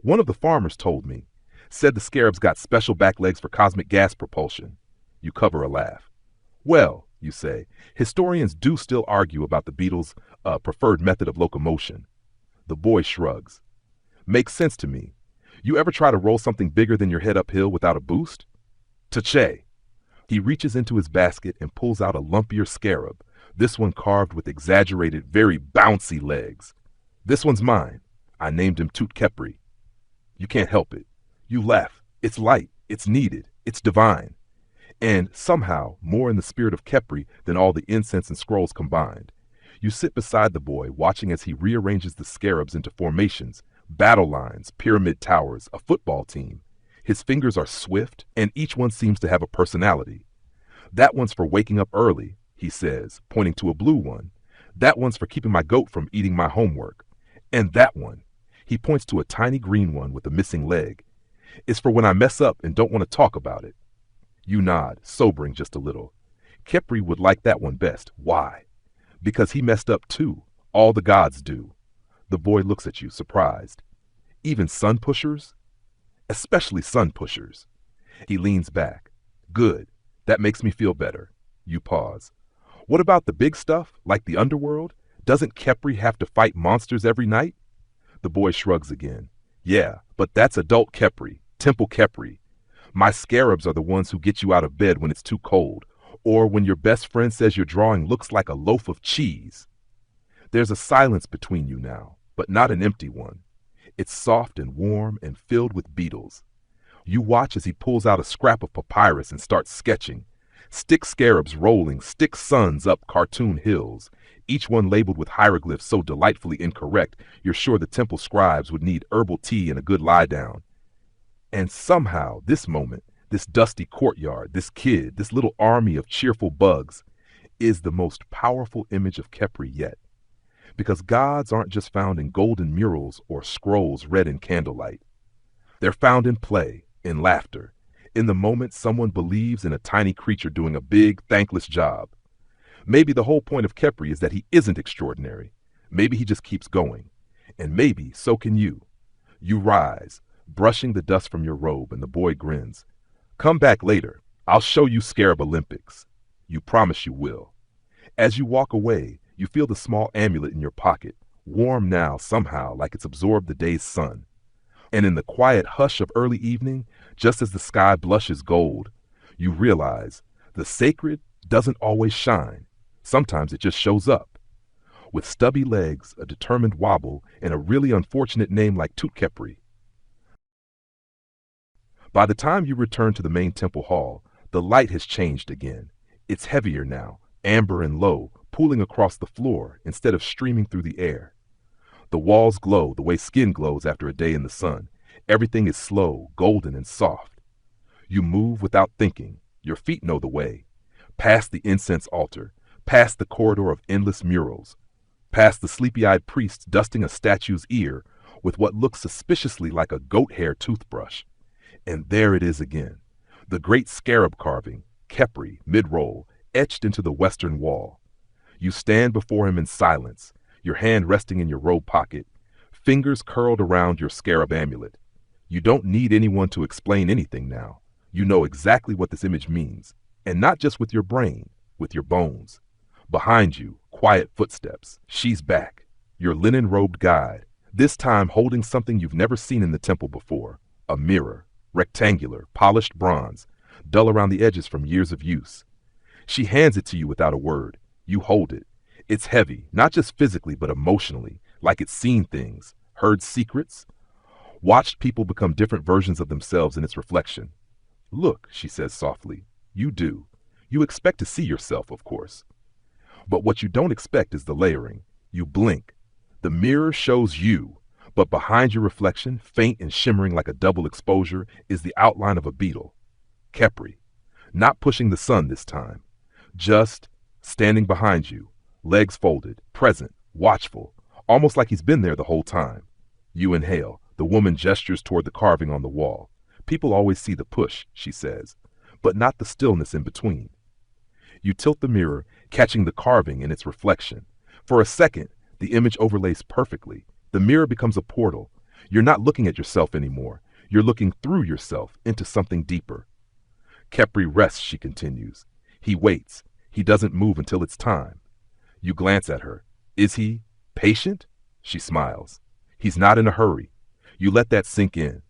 "One of the farmers told me. Said the scarabs got special back legs for cosmic gas propulsion." You cover a laugh. "Well," you say, "historians do still argue about the beetle's preferred method of locomotion." The boy shrugs. "Makes sense to me. You ever try to roll something bigger than your head uphill without a boost?" "Tache." He reaches into his basket and pulls out a lumpier scarab, this one carved with exaggerated, very bouncy legs. "This one's mine. I named him Toot Kepri." You can't help it. You laugh. It's light. It's needed. It's divine. And somehow more in the spirit of Kepri than all the incense and scrolls combined. You sit beside the boy, watching as he rearranges the scarabs into formations, battle lines, pyramid towers, a football team. His fingers are swift, and each one seems to have a personality. "That one's for waking up early," he says, pointing to a blue one. "That one's for keeping my goat from eating my homework. And that one," he points to a tiny green one with a missing leg, "is for when I mess up and don't want to talk about it." You nod, sobering just a little. Kepri would like that one best. Why? Because he messed up too. All the gods do. The boy looks at you, surprised. "Even sun pushers?" "Especially sun pushers." He leans back. "Good. That makes me feel better." You pause. "What about the big stuff, like the underworld? Doesn't Kepri have to fight monsters every night?" The boy shrugs again. "Yeah, but that's adult Kepri, Temple Kepri. My scarabs are the ones who get you out of bed when it's too cold, or when your best friend says your drawing looks like a loaf of cheese." There's a silence between you now, but not an empty one. It's soft and warm and filled with beetles. You watch as he pulls out a scrap of papyrus and starts sketching. Stick scarabs rolling, stick suns up cartoon hills, each one labeled with hieroglyphs so delightfully incorrect you're sure the temple scribes would need herbal tea and a good lie down. And somehow, this moment, this dusty courtyard, this kid, this little army of cheerful bugs, is the most powerful image of Kepri yet. Because gods aren't just found in golden murals or scrolls read in candlelight. They're found in play, in laughter, in the moment someone believes in a tiny creature doing a big, thankless job. Maybe the whole point of Kepri is that he isn't extraordinary. Maybe he just keeps going. And maybe so can you. You rise, brushing the dust from your robe, and the boy grins. "Come back later. I'll show you Scarab Olympics." You promise you will. As you walk away, you feel the small amulet in your pocket, warm now somehow like it's absorbed the day's sun. And in the quiet hush of early evening, just as the sky blushes gold, you realize the sacred doesn't always shine. Sometimes it just shows up. With stubby legs, a determined wobble, and a really unfortunate name like Toot Kepri. By the time you return to the main temple hall, the light has changed again. It's heavier now, amber and low, pooling across the floor instead of streaming through the air. The walls glow the way skin glows after a day in the sun. Everything is slow, golden, and soft. You move without thinking. Your feet know the way. Past the incense altar, past the corridor of endless murals, past the sleepy-eyed priests dusting a statue's ear with what looks suspiciously like a goat hair toothbrush. And there it is again, the great scarab carving, Kepri, mid-roll, etched into the western wall. You stand before him in silence, your hand resting in your robe pocket, fingers curled around your scarab amulet. You don't need anyone to explain anything now. You know exactly what this image means, and not just with your brain, with your bones. Behind you, quiet footsteps. She's back, your linen-robed guide, this time holding something you've never seen in the temple before, a mirror. Rectangular, polished bronze, dull around the edges from years of use. She hands it to you without a word. You hold it. It's heavy, not just physically, but emotionally, like it's seen things, heard secrets, watched people become different versions of themselves in its reflection. Look, she says softly, you do. You expect to see yourself, of course. But what you don't expect is the layering. You blink. The mirror shows you, but behind your reflection, faint and shimmering like a double exposure, is the outline of a beetle. Khepri. Not pushing the sun this time. Just standing behind you, legs folded, present, watchful, almost like he's been there the whole time. You inhale. The woman gestures toward the carving on the wall. People always see the push, she says, but not the stillness in between. You tilt the mirror, catching the carving in its reflection. For a second, the image overlays perfectly. The mirror becomes a portal. You're not looking at yourself anymore. You're looking through yourself into something deeper. Khepri rests, she continues. He waits. He doesn't move until it's time. You glance at her. Is he patient? She smiles. He's not in a hurry. You let that sink in.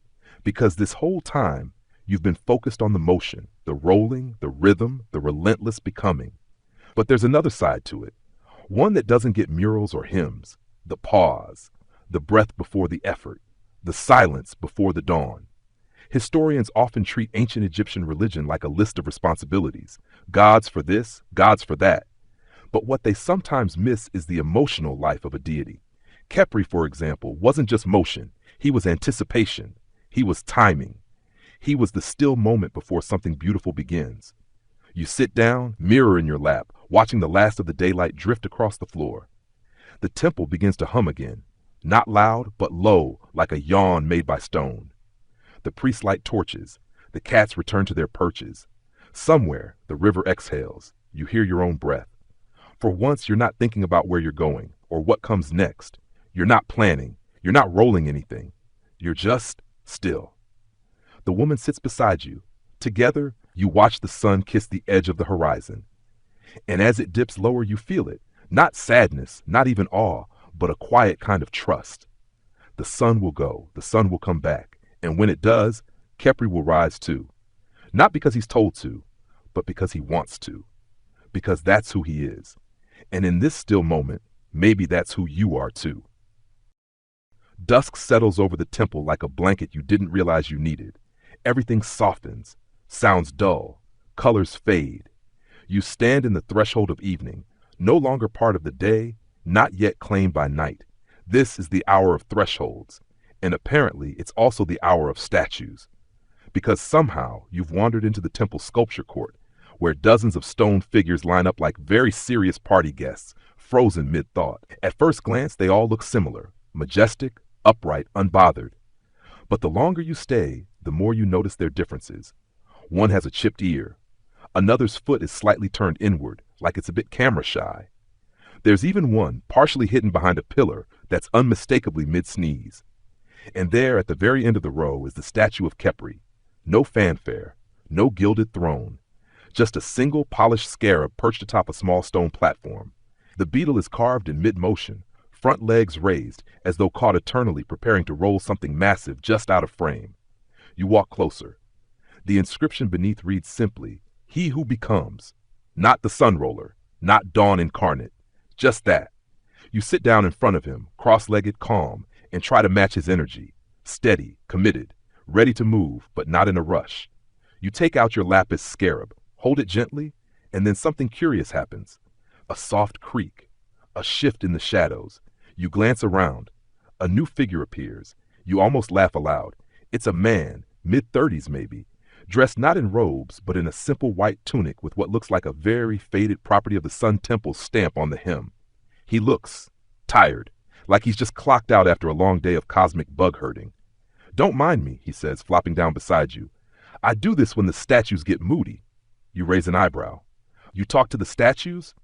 Because this whole time, you've been focused on the motion, the rolling, the rhythm, the relentless becoming. But there's another side to it. One that doesn't get murals or hymns. The pause, the breath before the effort, the silence before the dawn. Historians often treat ancient Egyptian religion like a list of responsibilities. Gods for this, gods for that. But what they sometimes miss is the emotional life of a deity. Khepri, for example, wasn't just motion. He was anticipation. He was timing. He was the still moment before something beautiful begins. You sit down, mirror in your lap, watching the last of the daylight drift across the floor. The temple begins to hum again, not loud, but low, like a yawn made by stone. The priests light torches. The cats return to their perches. Somewhere, the river exhales. You hear your own breath. For once, you're not thinking about where you're going or what comes next. You're not planning. You're not rolling anything. You're just still. The woman sits beside you. Together, you watch the sun kiss the edge of the horizon. And as it dips lower, you feel it. Not sadness, not even awe, but a quiet kind of trust. The sun will go. The sun will come back. And when it does, Khepri will rise too. Not because he's told to, but because he wants to. Because that's who he is. And in this still moment, maybe that's who you are too. Dusk settles over the temple like a blanket you didn't realize you needed. Everything softens, sounds dull, colors fade. You stand in the threshold of evening, no longer part of the day, not yet claimed by night. This is the hour of thresholds, and apparently it's also the hour of statues. Because somehow you've wandered into the temple sculpture court, where dozens of stone figures line up like very serious party guests, frozen mid-thought. At first glance, they all look similar, majestic, upright, unbothered. But the longer you stay, the more you notice their differences. One has a chipped ear. Another's foot is slightly turned inward, like it's a bit camera shy. There's even one, partially hidden behind a pillar, that's unmistakably mid-sneeze. And there, at the very end of the row, is the statue of Khepri. No fanfare, no gilded throne. Just a single polished scarab perched atop a small stone platform. The beetle is carved in mid-motion, front legs raised, as though caught eternally preparing to roll something massive just out of frame. You walk closer. The inscription beneath reads simply, "He who becomes." Not the sun roller, not dawn incarnate. Just that. You sit down in front of him, cross-legged, calm, and try to match his energy. Steady, committed, ready to move, but not in a rush. You take out your lapis scarab, hold it gently, and then something curious happens. A soft creak, a shift in the shadows. You glance around. A new figure appears. You almost laugh aloud. It's a man, mid-30s maybe, dressed not in robes, but in a simple white tunic with what looks like a very faded Property of the Sun Temple stamp on the hem. He looks tired, like he's just clocked out after a long day of cosmic bug herding. "Don't mind me," he says, flopping down beside you. "I do this when the statues get moody." You raise an eyebrow. "You talk to the statues?"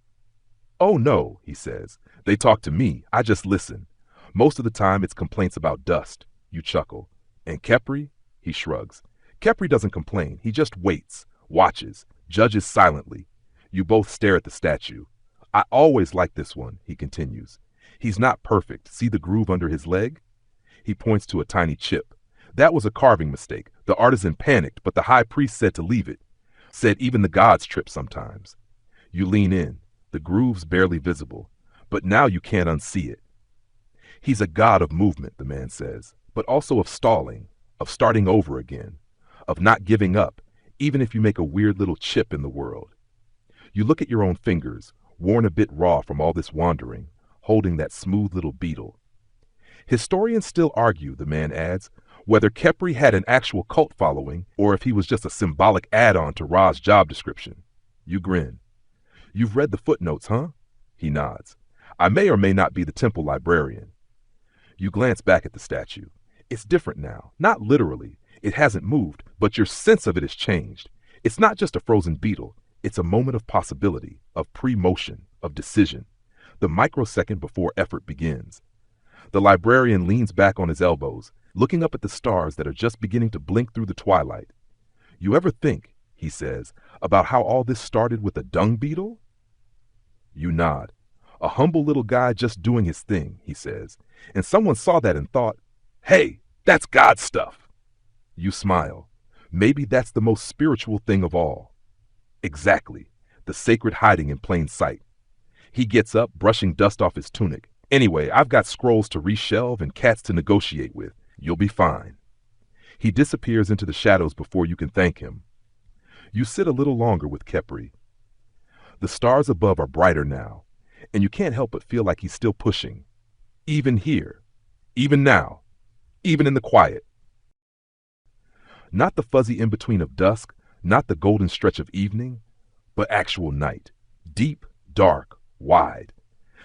"Oh no," he says. "They talk to me. I just listen. Most of the time it's complaints about dust." You chuckle. "And Khepri?" He shrugs. Khepri doesn't complain. He just waits, watches, judges silently. You both stare at the statue. "I always like this one," he continues. "He's not perfect. See the groove under his leg?" He points to a tiny chip. "That was a carving mistake. The artisan panicked, but the high priest said to leave it. Said even the gods trip sometimes. You lean in, the groove's barely visible, but now you can't unsee it. He's a god of movement, the man says, but also of stalling, of starting over again, of not giving up, even if you make a weird little chip in the world. You look at your own fingers, worn a bit raw from all this wandering, holding that smooth little beetle. Historians still argue, the man adds, whether Khepri had an actual cult following or if he was just a symbolic add-on to Ra's job description. You grin. You've read the footnotes, huh? He nods. I may or may not be the temple librarian. You glance back at the statue. It's different now, not literally. It hasn't moved, but your sense of it has changed. It's not just a frozen beetle. It's a moment of possibility, of pre-motion, of decision. The microsecond before effort begins. The librarian leans back on his elbows, looking up at the stars that are just beginning to blink through the twilight. You ever think, he says, about how all this started with a dung beetle? You nod. A humble little guy just doing his thing, he says, and someone saw that and thought, hey, that's God stuff. You smile. Maybe that's the most spiritual thing of all. Exactly. The sacred hiding in plain sight. He gets up, brushing dust off his tunic. Anyway, I've got scrolls to reshelve and cats to negotiate with. You'll be fine. He disappears into the shadows before you can thank him. You sit a little longer with Khepri. The stars above are brighter now, and you can't help but feel like he's still pushing. Even here. Even now. Even in the quiet. Not the fuzzy in-between of dusk, not the golden stretch of evening, but actual night. Deep, dark, wide.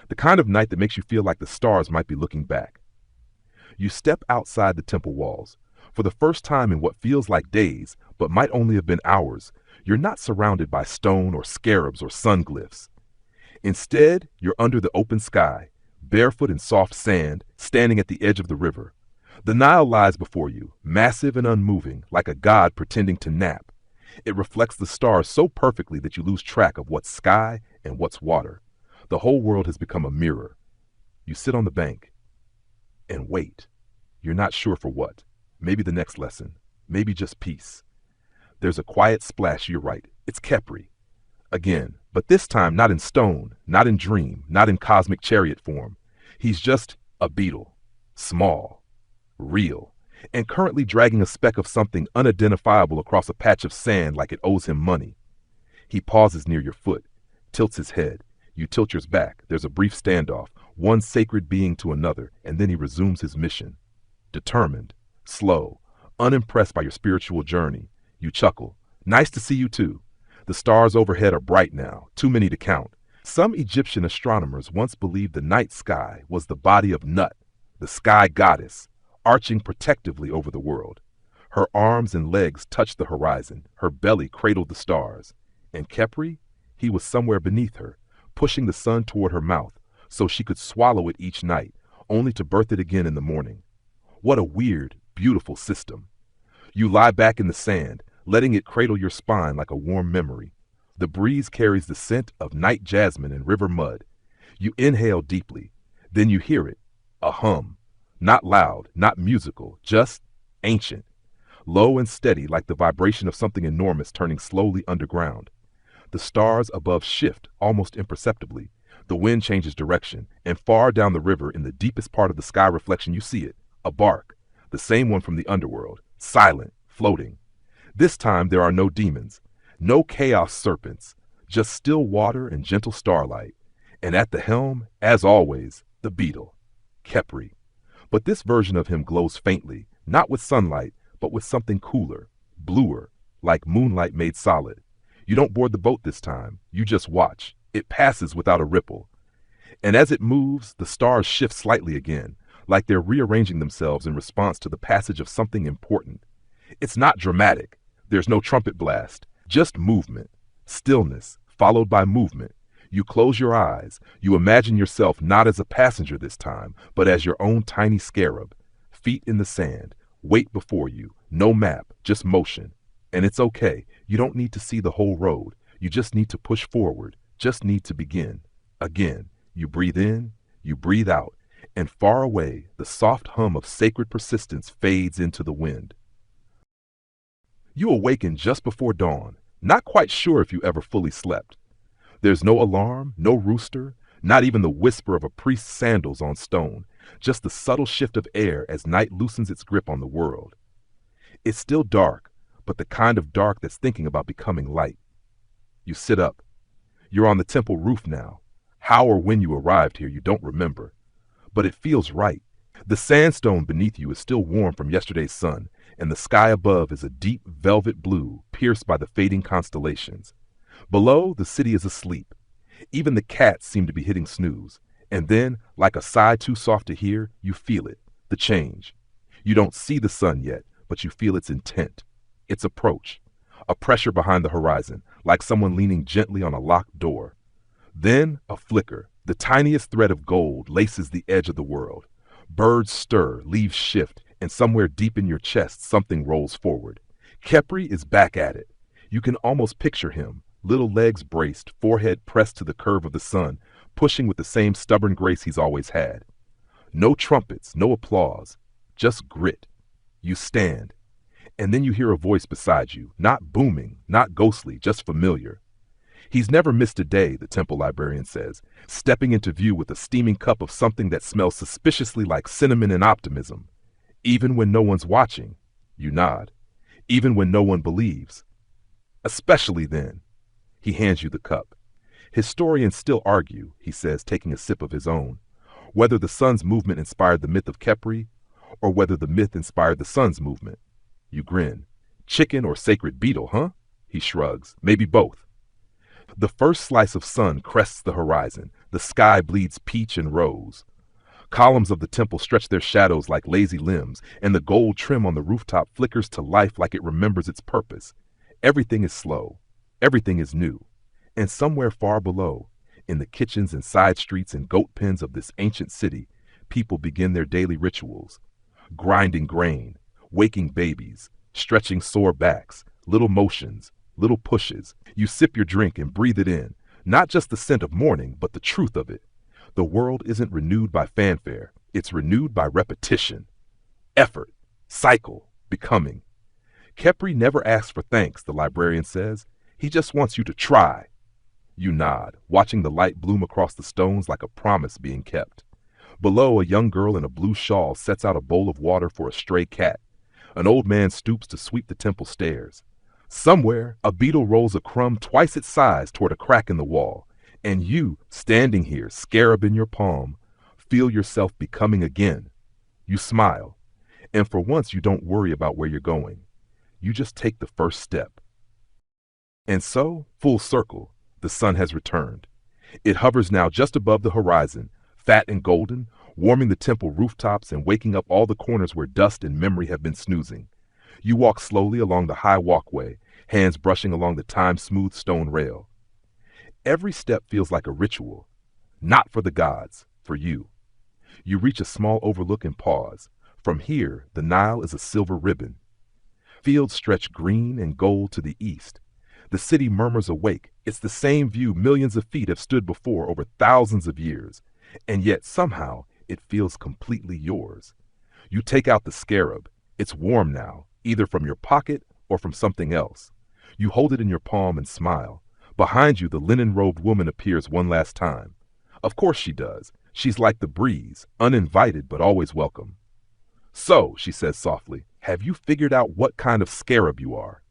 The kind of night that makes you feel like the stars might be looking back. You step outside the temple walls. For the first time in what feels like days, but might only have been hours, you're not surrounded by stone or scarabs or sun glyphs. Instead, you're under the open sky, barefoot in soft sand, standing at the edge of the river. The Nile lies before you, massive and unmoving, like a god pretending to nap. It reflects the stars so perfectly that you lose track of what's sky and what's water. The whole world has become a mirror. You sit on the bank and wait. You're not sure for what. Maybe the next lesson. Maybe just peace. There's a quiet splash, you're right. It's Khepri. Again, but this time not in stone, not in dream, not in cosmic chariot form. He's just a beetle. Small. Real. And currently dragging a speck of something unidentifiable across a patch of sand like it owes him money. He pauses near your foot, tilts his head. You tilt yours back. There's a brief standoff, one sacred being to another, and then he resumes his mission. Determined, slow, unimpressed by your spiritual journey. You chuckle. Nice to see you too. The stars overhead are bright now, too many to count. Some Egyptian astronomers once believed the night sky was the body of Nut, the sky goddess, arching protectively over the world. Her arms and legs touched the horizon, her belly cradled the stars. And Khepri, he was somewhere beneath her, pushing the sun toward her mouth so she could swallow it each night, only to birth it again in the morning. What a weird, beautiful system. You lie back in the sand, letting it cradle your spine like a warm memory. The breeze carries the scent of night jasmine and river mud. You inhale deeply. Then you hear it, a hum. Not loud, not musical, just ancient. Low and steady like the vibration of something enormous turning slowly underground. The stars above shift almost imperceptibly. The wind changes direction, and far down the river in the deepest part of the sky reflection you see it, a bark, the same one from the underworld, silent, floating. This time there are no demons, no chaos serpents, just still water and gentle starlight. And at the helm, as always, the beetle, Khepri. But this version of him glows faintly, not with sunlight, but with something cooler, bluer, like moonlight made solid. You don't board the boat this time, you just watch. It passes without a ripple. And as it moves, the stars shift slightly again, like they're rearranging themselves in response to the passage of something important. It's not dramatic. There's no trumpet blast, just movement, stillness, followed by movement. You close your eyes. You imagine yourself not as a passenger this time, but as your own tiny scarab. Feet in the sand, weight before you, no map, just motion. And it's okay. You don't need to see the whole road. You just need to push forward, just need to begin. Again, you breathe in, you breathe out, and far away, the soft hum of sacred persistence fades into the wind. You awaken just before dawn, not quite sure if you ever fully slept. There's no alarm, no rooster, not even the whisper of a priest's sandals on stone, just the subtle shift of air as night loosens its grip on the world. It's still dark, but the kind of dark that's thinking about becoming light. You sit up. You're on the temple roof now. How or when you arrived here, you don't remember. But it feels right. The sandstone beneath you is still warm from yesterday's sun, and the sky above is a deep velvet blue pierced by the fading constellations. Below, the city is asleep. Even the cats seem to be hitting snooze. And then, like a sigh too soft to hear, you feel it, the change. You don't see the sun yet, but you feel its intent, its approach, a pressure behind the horizon, like someone leaning gently on a locked door. Then, a flicker, the tiniest thread of gold laces the edge of the world. Birds stir, leaves shift, and somewhere deep in your chest something rolls forward. Khepri is back at it. You can almost picture him, little legs braced, forehead pressed to the curve of the sun, pushing with the same stubborn grace he's always had. No trumpets, no applause, just grit. You stand, and then you hear a voice beside you, not booming, not ghostly, just familiar. He's never missed a day, the temple librarian says, stepping into view with a steaming cup of something that smells suspiciously like cinnamon and optimism. Even when no one's watching, you nod. Even when no one believes. Especially then. He hands you the cup. Historians still argue, he says, taking a sip of his own, whether the sun's movement inspired the myth of Khepri, or whether the myth inspired the sun's movement. You grin. Chicken or sacred beetle, huh? He shrugs. Maybe both. The first slice of sun crests the horizon. The sky bleeds peach and rose. Columns of the temple stretch their shadows like lazy limbs, and the gold trim on the rooftop flickers to life like it remembers its purpose. Everything is slow. Everything is new. And somewhere far below, in the kitchens and side streets and goat pens of this ancient city, people begin their daily rituals. Grinding grain, waking babies, stretching sore backs, little motions, little pushes. You sip your drink and breathe it in, not just the scent of morning, but the truth of it. The world isn't renewed by fanfare, it's renewed by repetition. Effort, cycle, becoming. Khepri never asks for thanks, the librarian says. He just wants you to try. You nod, watching the light bloom across the stones like a promise being kept. Below, a young girl in a blue shawl sets out a bowl of water for a stray cat. An old man stoops to sweep the temple stairs. Somewhere, a beetle rolls a crumb twice its size toward a crack in the wall, and you, standing here, scarab in your palm, feel yourself becoming again. You smile, and for once you don't worry about where you're going. You just take the first step. And so, full circle, the sun has returned. It hovers now just above the horizon, fat and golden, warming the temple rooftops and waking up all the corners where dust and memory have been snoozing. You walk slowly along the high walkway, hands brushing along the time-smooth stone rail. Every step feels like a ritual, not for the gods, for you. You reach a small overlook and pause. From here, the Nile is a silver ribbon. Fields stretch green and gold to the east. The city murmurs awake. It's the same view millions of feet have stood before over thousands of years, and yet somehow it feels completely yours. You take out the scarab. It's warm now, either from your pocket or from something else. You hold it in your palm and smile. Behind you, the linen-robed woman appears one last time. Of course she does. She's like the breeze, uninvited but always welcome. So, she says softly, have you figured out what kind of scarab you are?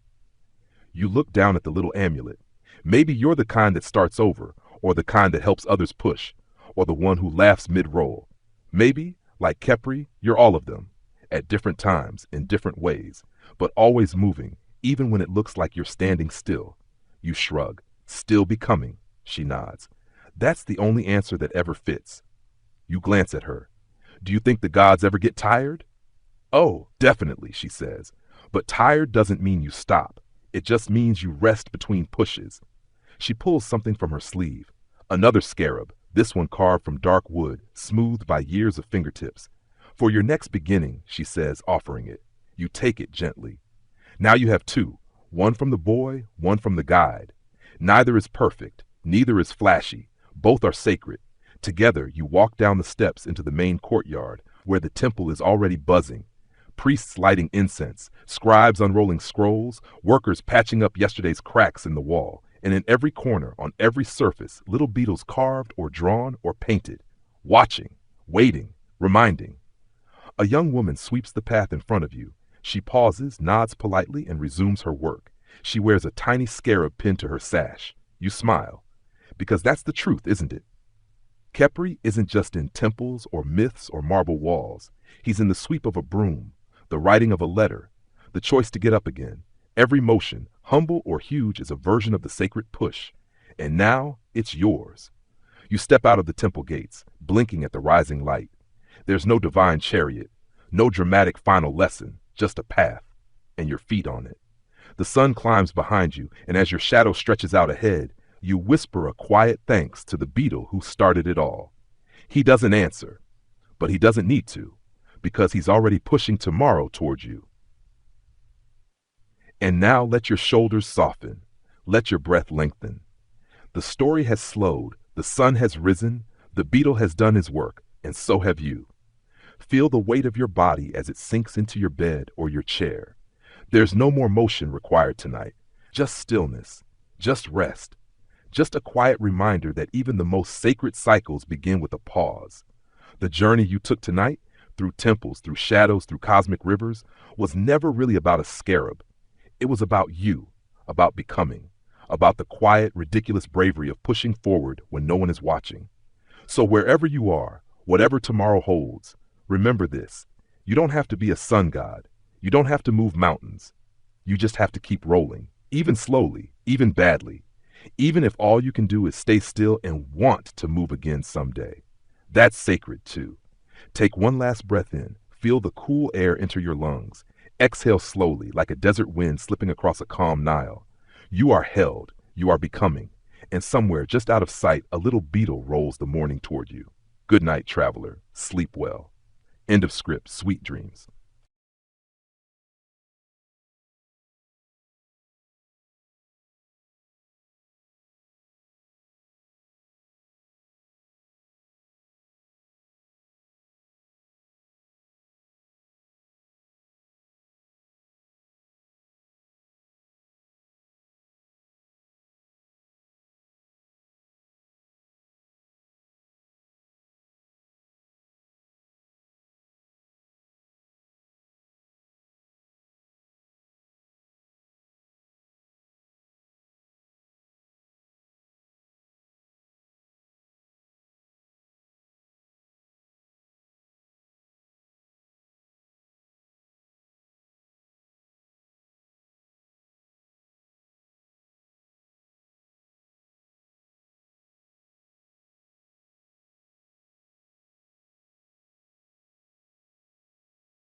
You look down at the little amulet. Maybe you're the kind that starts over, or the kind that helps others push, or the one who laughs mid-roll. Maybe, like Khepri, you're all of them, at different times, in different ways, but always moving, even when it looks like you're standing still. You shrug. Still becoming, she nods. That's the only answer that ever fits. You glance at her. Do you think the gods ever get tired? Oh, definitely, she says. But tired doesn't mean you stop. It just means you rest between pushes. She pulls something from her sleeve. Another scarab, this one carved from dark wood, smoothed by years of fingertips. For your next beginning, she says, offering it. You take it gently. Now you have two, one from the boy, one from the guide. Neither is perfect, neither is flashy. Both are sacred. Together, you walk down the steps into the main courtyard, where the temple is already buzzing. Priests lighting incense, scribes unrolling scrolls, workers patching up yesterday's cracks in the wall, and in every corner, on every surface, little beetles carved or drawn or painted, watching, waiting, reminding. A young woman sweeps the path in front of you. She pauses, nods politely, and resumes her work. She wears a tiny scarab pinned to her sash. You smile. Because that's the truth, isn't it? Khepri isn't just in temples or myths or marble walls. He's in the sweep of a broom, the writing of a letter, the choice to get up again. Every motion, humble or huge, is a version of the sacred push. And now it's yours. You step out of the temple gates, blinking at the rising light. There's no divine chariot, no dramatic final lesson, just a path, and your feet on it. The sun climbs behind you, and as your shadow stretches out ahead, you whisper a quiet thanks to the beetle who started it all. He doesn't answer, but he doesn't need to, because he's already pushing tomorrow towards you. And now let your shoulders soften, let your breath lengthen. The story has slowed, the sun has risen, the beetle has done his work, and so have you. Feel the weight of your body as it sinks into your bed or your chair. There's no more motion required tonight, just stillness, just rest, just a quiet reminder that even the most sacred cycles begin with a pause. The journey you took tonight, through temples, through shadows, through cosmic rivers, was never really about a scarab. It was about you, about becoming, about the quiet, ridiculous bravery of pushing forward when no one is watching. So wherever you are, whatever tomorrow holds, remember this: you don't have to be a sun god. You don't have to move mountains. You just have to keep rolling, even slowly, even badly, even if all you can do is stay still and want to move again someday. That's sacred too. Take one last breath in. Feel the cool air enter your lungs. Exhale slowly, like a desert wind slipping across a calm Nile. You are held. You are becoming. And somewhere just out of sight, a little beetle rolls the morning toward you. Good night, traveler. Sleep well. End of script. Sweet dreams.